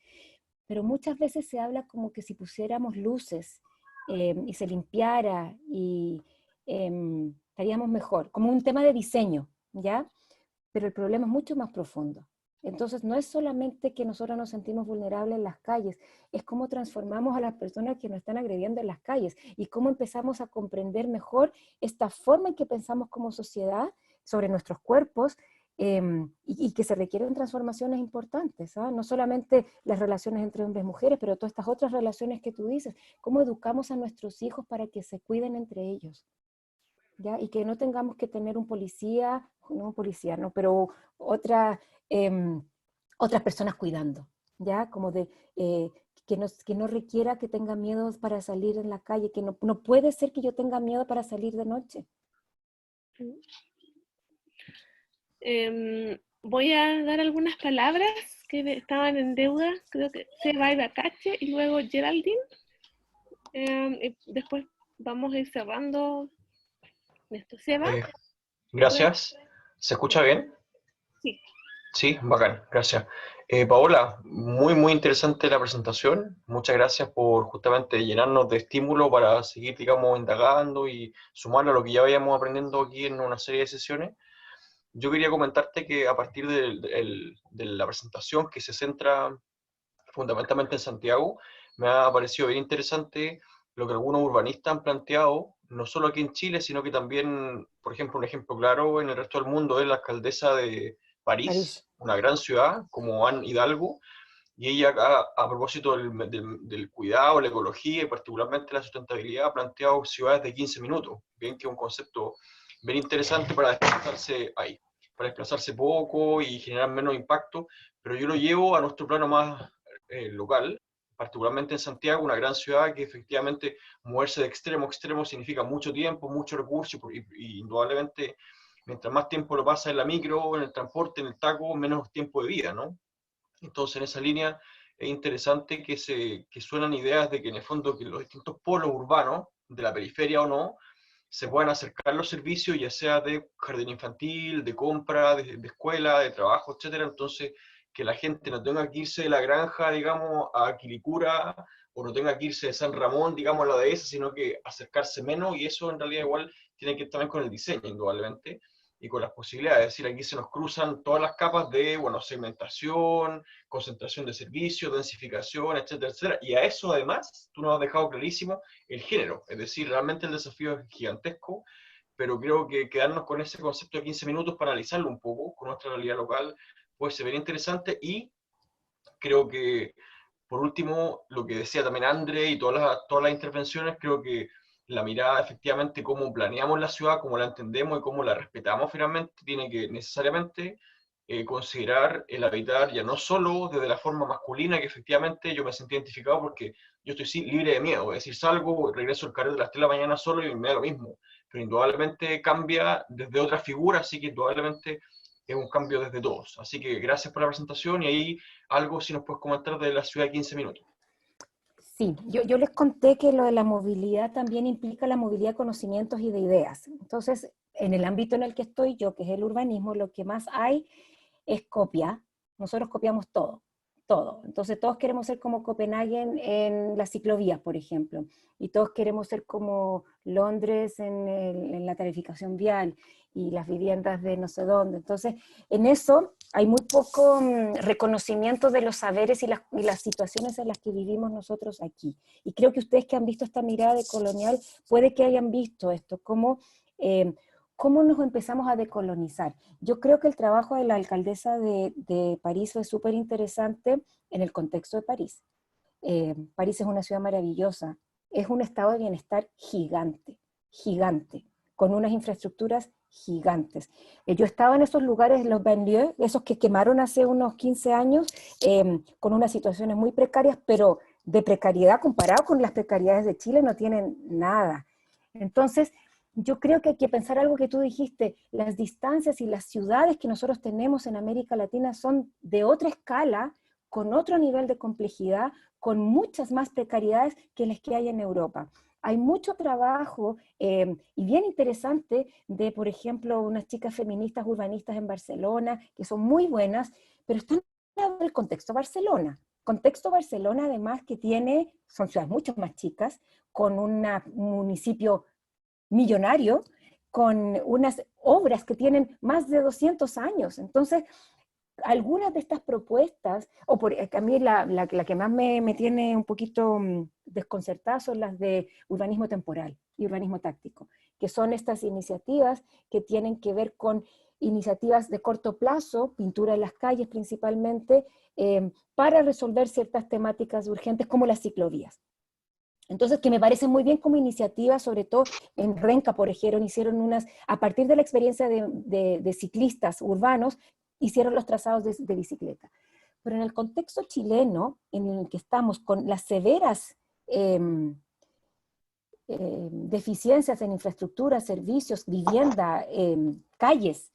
pero muchas veces se habla como que si pusiéramos luces y se limpiara y estaríamos mejor, como un tema de diseño, ¿ya? Pero el problema es mucho más profundo. Entonces no es solamente que nosotros nos sentimos vulnerables en las calles, es cómo transformamos a las personas que nos están agrediendo en las calles y cómo empezamos a comprender mejor esta forma en que pensamos como sociedad sobre nuestros cuerpos y que se requieren transformaciones importantes, ¿sabes? No solamente las relaciones entre hombres y mujeres, pero todas estas otras relaciones que tú dices, cómo educamos a nuestros hijos para que se cuiden entre ellos. ¿Ya? Y que no tengamos que tener un policía, no un policía, no, pero otras personas cuidando, ¿ya? Como de que no requiera que tenga miedo para salir en la calle, que no puede ser que yo tenga miedo para salir de noche. Voy a dar algunas palabras que estaban en deuda, creo que Seba y Bacache y luego Geraldine. Y después vamos a ir cerrando esto. Seba. Gracias. ¿Se escucha bien? Sí. Sí, bacán, gracias. Paola, muy interesante la presentación. Muchas gracias por justamente llenarnos de estímulo para seguir, digamos, indagando y sumar a lo que ya vayamos aprendiendo aquí en una serie de sesiones. Yo quería comentarte que a partir de la presentación que se centra fundamentalmente en Santiago, me ha parecido bien interesante lo que algunos urbanistas han planteado, no solo aquí en Chile, sino que también, por ejemplo, un ejemplo claro en el resto del mundo es la alcaldesa de París, una gran ciudad como Anne Hidalgo, y ella a propósito del cuidado, la ecología y particularmente la sustentabilidad ha planteado ciudades de 15 minutos, bien que es un concepto bien interesante para desplazarse ahí, para desplazarse poco y generar menos impacto, pero yo lo llevo a nuestro plano más local, particularmente en Santiago, una gran ciudad que efectivamente moverse de extremo a extremo significa mucho tiempo, mucho recurso y indudablemente mientras más tiempo lo pasa en la micro, en el transporte, en el taco, menos tiempo de vida, ¿no? Entonces, en esa línea es interesante que suenan ideas de que en el fondo que los distintos polos urbanos, de la periferia o no, se puedan acercar los servicios, ya sea de jardín infantil, de compra, de escuela, de trabajo, etcétera. Entonces, que la gente no tenga que irse de la granja, digamos, a Quilicura, o no tenga que irse de San Ramón, digamos, a la dehesa, sino que acercarse menos, y eso en realidad igual tiene que ver también con el diseño, indudablemente. y con las posibilidades. Es decir, aquí se nos cruzan todas las capas de, bueno, segmentación, concentración de servicios, densificación, etcétera, etcétera. Y a eso además, tú nos has dejado clarísimo el género. Es decir, realmente el desafío es gigantesco, pero creo que quedarnos con ese concepto de 15 minutos para analizarlo un poco con nuestra realidad local puede ser bien interesante. Y creo que, por último, lo que decía también André y todas las intervenciones, creo que la mirada, efectivamente, cómo planeamos la ciudad, cómo la entendemos y cómo la respetamos finalmente, tiene que necesariamente considerar el habitar ya no solo desde la forma masculina, que efectivamente yo me sentí identificado porque yo estoy libre de miedo, es decir, salgo, regreso al carril de las 3 de la mañana solo y me da lo mismo, pero indudablemente cambia desde otra figura, así que indudablemente es un cambio desde todos. Así que gracias por la presentación y ahí algo si nos puedes comentar de la ciudad de 15 minutos. Sí, yo les conté que lo de la movilidad también implica la movilidad de conocimientos y de ideas. Entonces, en el ámbito en el que estoy yo, que es el urbanismo, lo que más hay es copia. Nosotros copiamos todo, todo. Entonces todos queremos ser como Copenhague en las ciclovías, por ejemplo, y todos queremos ser como Londres en la tarificación vial y las viviendas de no sé dónde. Entonces, en eso hay muy poco reconocimiento de los saberes y las situaciones en las que vivimos nosotros aquí. Y creo que ustedes que han visto esta mirada decolonial, puede que hayan visto esto, como ¿cómo nos empezamos a decolonizar? Yo creo que el trabajo de la alcaldesa de París fue súper interesante en el contexto de París. París es una ciudad maravillosa, es un estado de bienestar gigante, gigante, con unas infraestructuras gigantes. Yo estaba en esos lugares, los banlieues, esos que quemaron hace unos 15 años, con unas situaciones muy precarias, pero de precariedad comparado con las precariedades de Chile no tienen nada. Entonces, yo creo que hay que pensar algo que tú dijiste, las distancias y las ciudades que nosotros tenemos en América Latina son de otra escala, con otro nivel de complejidad, con muchas más precariedades que las que hay en Europa. Hay mucho trabajo y bien interesante de, por ejemplo, unas chicas feministas urbanistas en Barcelona, que son muy buenas, pero están en el contexto Barcelona. Contexto Barcelona, además, que son ciudades mucho más chicas, con un municipio millonario, con unas obras que tienen más de 200 años. Entonces, algunas de estas propuestas, a mí la que más me tiene un poquito desconcertada son las de urbanismo temporal y urbanismo táctico, que son estas iniciativas que tienen que ver con iniciativas de corto plazo, pintura en las calles principalmente, para resolver ciertas temáticas urgentes como las ciclovías. Entonces, que me parece muy bien como iniciativa, sobre todo en Renca, por ejemplo, hicieron a partir de la experiencia de ciclistas urbanos, hicieron los trazados de bicicleta. Pero en el contexto chileno, en el que estamos con las severas deficiencias en infraestructura, servicios, vivienda, calles,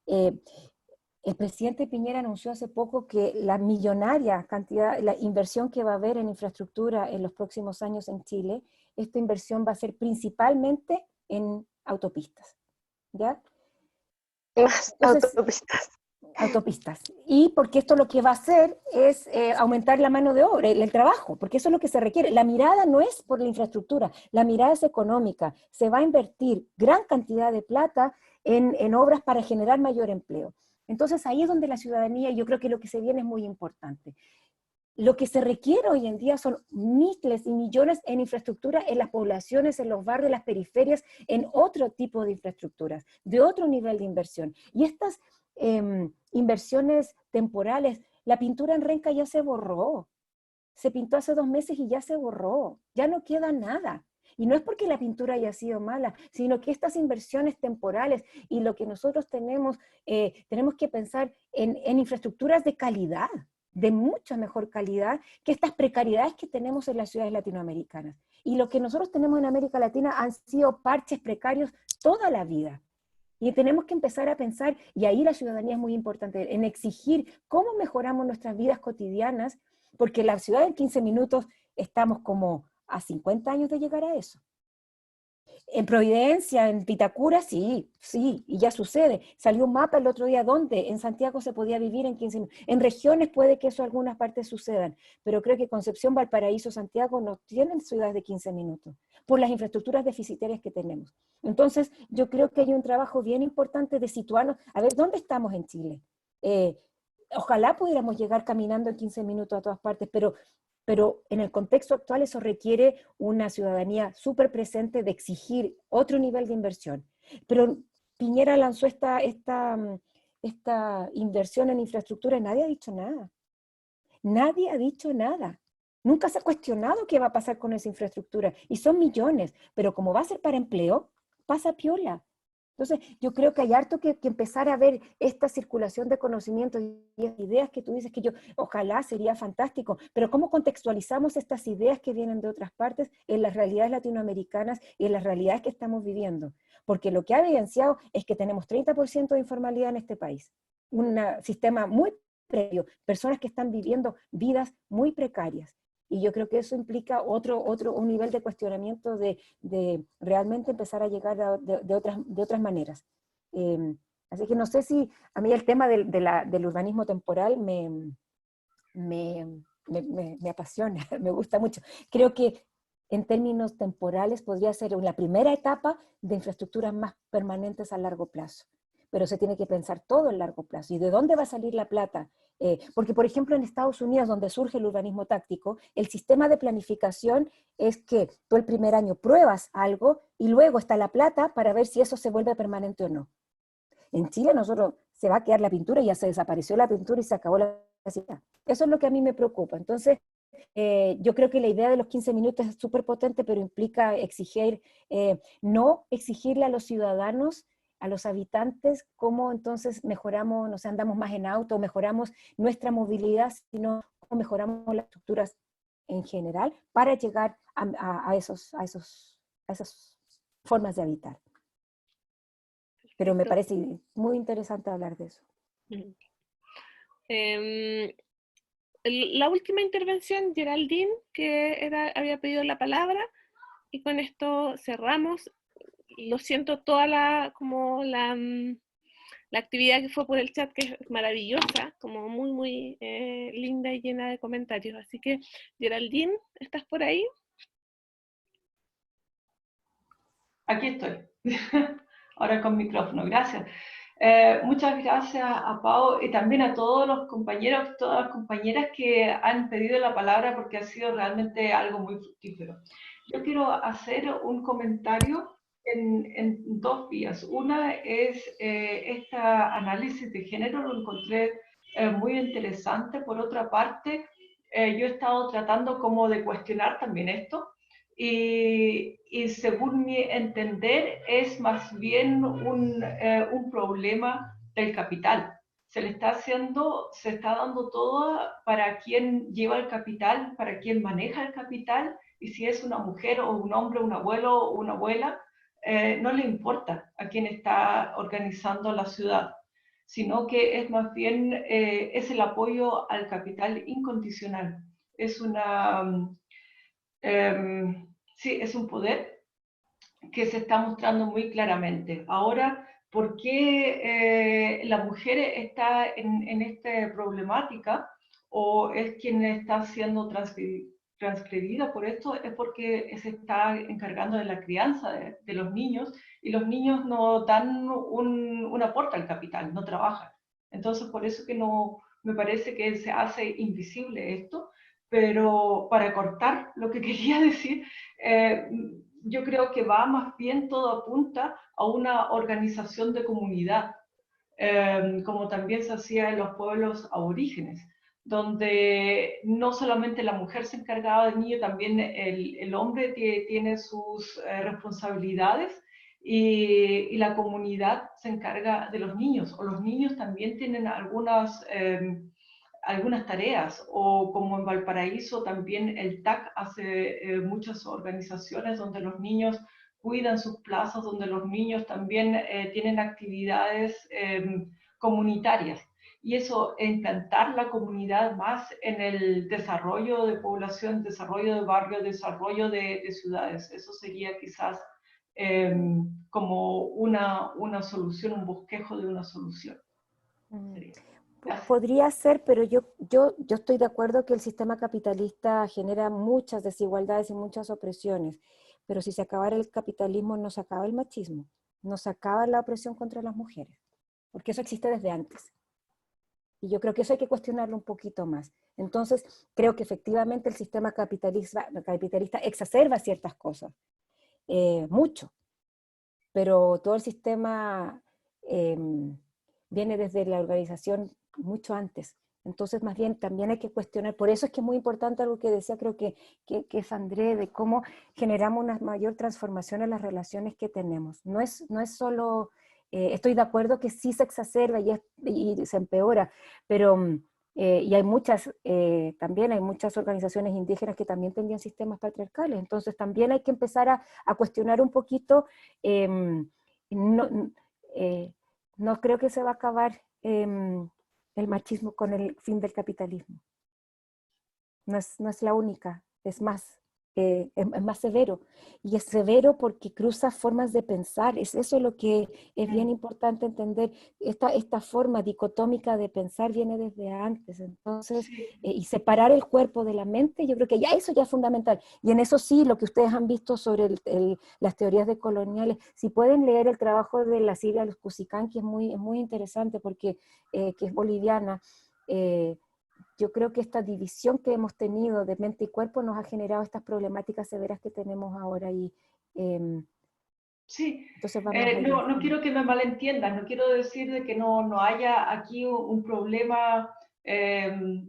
el presidente Piñera anunció hace poco que la millonaria cantidad, la inversión que va a haber en infraestructura en los próximos años en Chile, esta inversión va a ser principalmente en autopistas, ¿ya? Más Entonces, autopistas. Y porque esto lo que va a hacer es aumentar la mano de obra, el trabajo, porque eso es lo que se requiere. La mirada no es por la infraestructura, la mirada es económica. Se va a invertir gran cantidad de plata en obras para generar mayor empleo. Entonces ahí es donde la ciudadanía, yo creo que lo que se viene es muy importante. Lo que se requiere hoy en día son miles y millones en infraestructura en las poblaciones, en los barrios, en las periferias, en otro tipo de infraestructuras, de otro nivel de inversión. Y estas inversiones temporales, la pintura en Renca ya se borró. Se pintó hace 2 meses y ya se borró. Ya no queda nada. Y no es porque la pintura haya sido mala, sino que estas inversiones temporales y lo que nosotros tenemos que pensar en infraestructuras de calidad, de mucha mejor calidad que estas precariedades que tenemos en las ciudades latinoamericanas. Y lo que nosotros tenemos en América Latina han sido parches precarios toda la vida. Y tenemos que empezar a pensar, y ahí la ciudadanía es muy importante, en exigir cómo mejoramos nuestras vidas cotidianas, porque la ciudad en 15 minutos estamos como a 50 años de llegar a eso. En Providencia, en Vitacura, sí, sí, y ya sucede. Salió un mapa el otro día donde en Santiago se podía vivir en 15 minutos. En regiones puede que eso en algunas partes sucedan, pero creo que Concepción, Valparaíso, Santiago no tienen ciudades de 15 minutos por las infraestructuras deficitarias que tenemos. Entonces, yo creo que hay un trabajo bien importante de situarnos, a ver, ¿dónde estamos en Chile? Ojalá pudiéramos llegar caminando en 15 minutos a todas partes, pero en el contexto actual eso requiere una ciudadanía súper presente de exigir otro nivel de inversión. Pero Piñera lanzó esta inversión en infraestructura y nadie ha dicho nada. Nadie ha dicho nada. Nunca se ha cuestionado qué va a pasar con esa infraestructura. Y son millones, pero como va a ser para empleo, pasa piola. Entonces, yo creo que hay harto que empezar a ver esta circulación de conocimientos y ideas que tú dices que ojalá sería fantástico, pero ¿cómo contextualizamos estas ideas que vienen de otras partes en las realidades latinoamericanas y en las realidades que estamos viviendo? Porque lo que ha evidenciado es que tenemos 30% de informalidad en este país, un sistema muy precario, personas que están viviendo vidas muy precarias. Y yo creo que eso implica un nivel de cuestionamiento de realmente empezar a llegar de otras maneras. Así que no sé si a mí el tema del urbanismo temporal me apasiona, me gusta mucho. Creo que en términos temporales podría ser la primera etapa de infraestructuras más permanentes a largo plazo. Pero se tiene que pensar todo en largo plazo. ¿Y de dónde va a salir la plata? Porque, por ejemplo, en Estados Unidos, donde surge el urbanismo táctico, el sistema de planificación es que tú el primer año pruebas algo y luego está la plata para ver si eso se vuelve permanente o no. En Chile nosotros se va a quedar la pintura y ya se desapareció la pintura y se acabó la ciudad. Eso es lo que a mí me preocupa. Entonces, yo creo que la idea de los 15 minutos es súper potente, pero implica exigir, no exigirle a los ciudadanos, a los habitantes, cómo entonces mejoramos, no sé, andamos más en auto, mejoramos nuestra movilidad, sino cómo mejoramos las estructuras en general para llegar a esas formas de habitar. Pero me parece muy interesante hablar de eso. La última intervención, Geraldine, que había pedido la palabra, y con esto cerramos. Lo siento, toda la actividad que fue por el chat, que es maravillosa, como muy, muy linda y llena de comentarios. Así que, Geraldine, ¿estás por ahí? Aquí estoy, ahora con micrófono, gracias. Muchas gracias a Pau y también a todos los compañeros, todas las compañeras que han pedido la palabra porque ha sido realmente algo muy fructífero. Yo quiero hacer un comentario en dos vías. Una es este análisis de género, lo encontré muy interesante. Por otra parte, yo he estado tratando como de cuestionar también esto. Y según mi entender es más bien un problema del capital. Se está dando todo para quien lleva el capital, para quien maneja el capital, y si es una mujer o un hombre, un abuelo o una abuela, no le importa a quien está organizando la ciudad, sino que es más bien es el apoyo al capital incondicional. Es una... sí, es un poder que se está mostrando muy claramente. Ahora, ¿por qué la mujer está en esta problemática o es quien está siendo transgredida por esto? Es porque se está encargando de la crianza de los niños y los niños no dan un aporte al capital, no trabajan. Entonces, por eso que no me parece que se hace invisible esto. Pero para cortar lo que quería decir, yo creo que va más bien todo apunta a una organización de comunidad, como también se hacía en los pueblos aborígenes, donde no solamente la mujer se encargaba del niño, también el hombre tiene sus responsabilidades y la comunidad se encarga de los niños, o los niños también tienen algunas tareas, o como en Valparaíso también el TAC hace muchas organizaciones donde los niños cuidan sus plazas, donde los niños también tienen actividades comunitarias. Y eso, implantar la comunidad más en el desarrollo de población, desarrollo de barrios, desarrollo de ciudades, eso sería quizás como una solución, un bosquejo de una solución. Podría ser, pero yo estoy de acuerdo que el sistema capitalista genera muchas desigualdades y muchas opresiones, pero si se acabara el capitalismo no se acaba el machismo, no se acaba la opresión contra las mujeres, porque eso existe desde antes. Y yo creo que eso hay que cuestionarlo un poquito más. Entonces, creo que efectivamente el sistema capitalista exacerba ciertas cosas, mucho, pero todo el sistema viene desde la organización mucho antes. Entonces, más bien, también hay que cuestionar, por eso es que es muy importante algo que decía, creo que es André, de cómo generamos una mayor transformación en las relaciones que tenemos. No es solo, estoy de acuerdo que sí se exacerba y se empeora, pero, y hay muchas, también hay muchas organizaciones indígenas que también tenían sistemas patriarcales, entonces también hay que empezar a cuestionar un poquito, no creo que se va a acabar el machismo con el fin del capitalismo. No es la única, es más severo. Y es severo porque cruza formas de pensar. Es eso lo que es bien importante entender. Esta forma dicotómica de pensar viene desde antes. Entonces, y separar el cuerpo de la mente, yo creo que eso ya es fundamental. Y en eso sí, lo que ustedes han visto sobre las teorías decoloniales, si pueden leer el trabajo de la Silvia Cusicán, que es muy interesante porque que es boliviana, yo creo que esta división que hemos tenido de mente y cuerpo nos ha generado estas problemáticas severas que tenemos ahora. Sí, entonces va más allá. no quiero que me malentiendas, no quiero decir de que no haya aquí un problema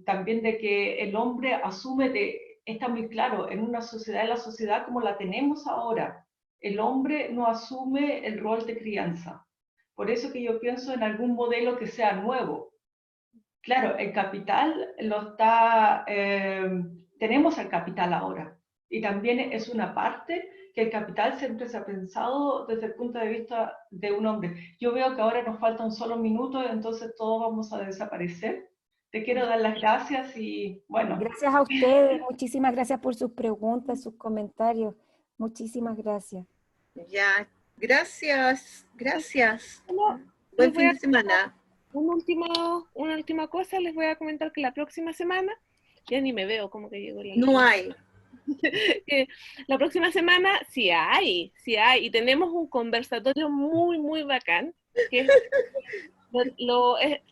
también de que el hombre asume, está muy claro, en la sociedad como la tenemos ahora, el hombre no asume el rol de crianza. Por eso que yo pienso en algún modelo que sea nuevo. Claro, el capital tenemos el capital ahora, y también es una parte que el capital siempre se ha pensado desde el punto de vista de un hombre. Yo veo que ahora nos falta un solo minuto, entonces todos vamos a desaparecer. Te quiero dar las gracias y bueno. Gracias a ustedes, muchísimas gracias por sus preguntas, sus comentarios. Muchísimas gracias. Ya, gracias. Buen fin de semana. Una última cosa, les voy a comentar que la próxima semana, ya ni me veo como que llegó la No hay. La próxima semana sí hay, y tenemos un conversatorio muy bacán, que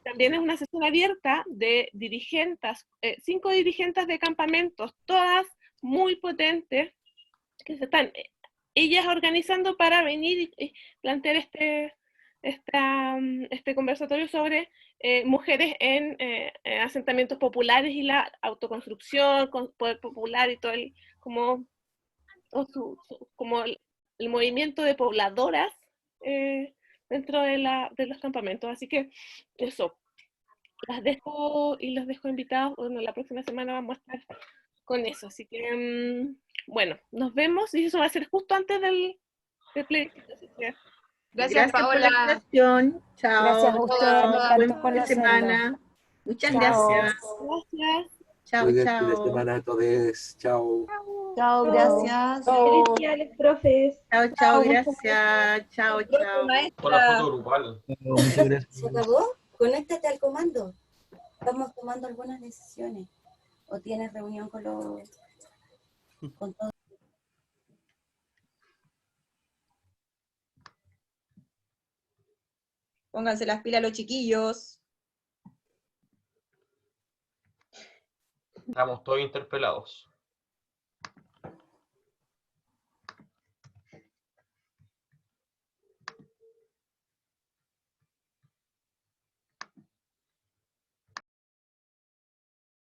también es una sesión abierta de dirigentes, 5 dirigentes de campamentos, todas muy potentes, que se están ellas organizando para venir y plantear este conversatorio sobre mujeres en asentamientos populares y la autoconstrucción, con poder popular y todo como el movimiento de pobladoras dentro de los campamentos. Así que eso, las dejo y los dejo invitados. Bueno, la próxima semana vamos a estar con eso. Así que, bueno, nos vemos y eso va a ser justo antes del plebiscito. Gracias por la invitación. Chao. Gracias a ustedes, me encantó Buen fin de semana. Muchas gracias. Gracias. Chao, Buen fin de chao. semana a todos. Chao. Chao, gracias. Felicidades, profes. Chao, gracias. Chao. Con la foto grupal. Muchas gracias. ¿Se acabó? Conéctate al comando. Estamos tomando algunas decisiones. ¿O tienes reunión con todos? Pónganse las pilas los chiquillos. Estamos todos interpelados.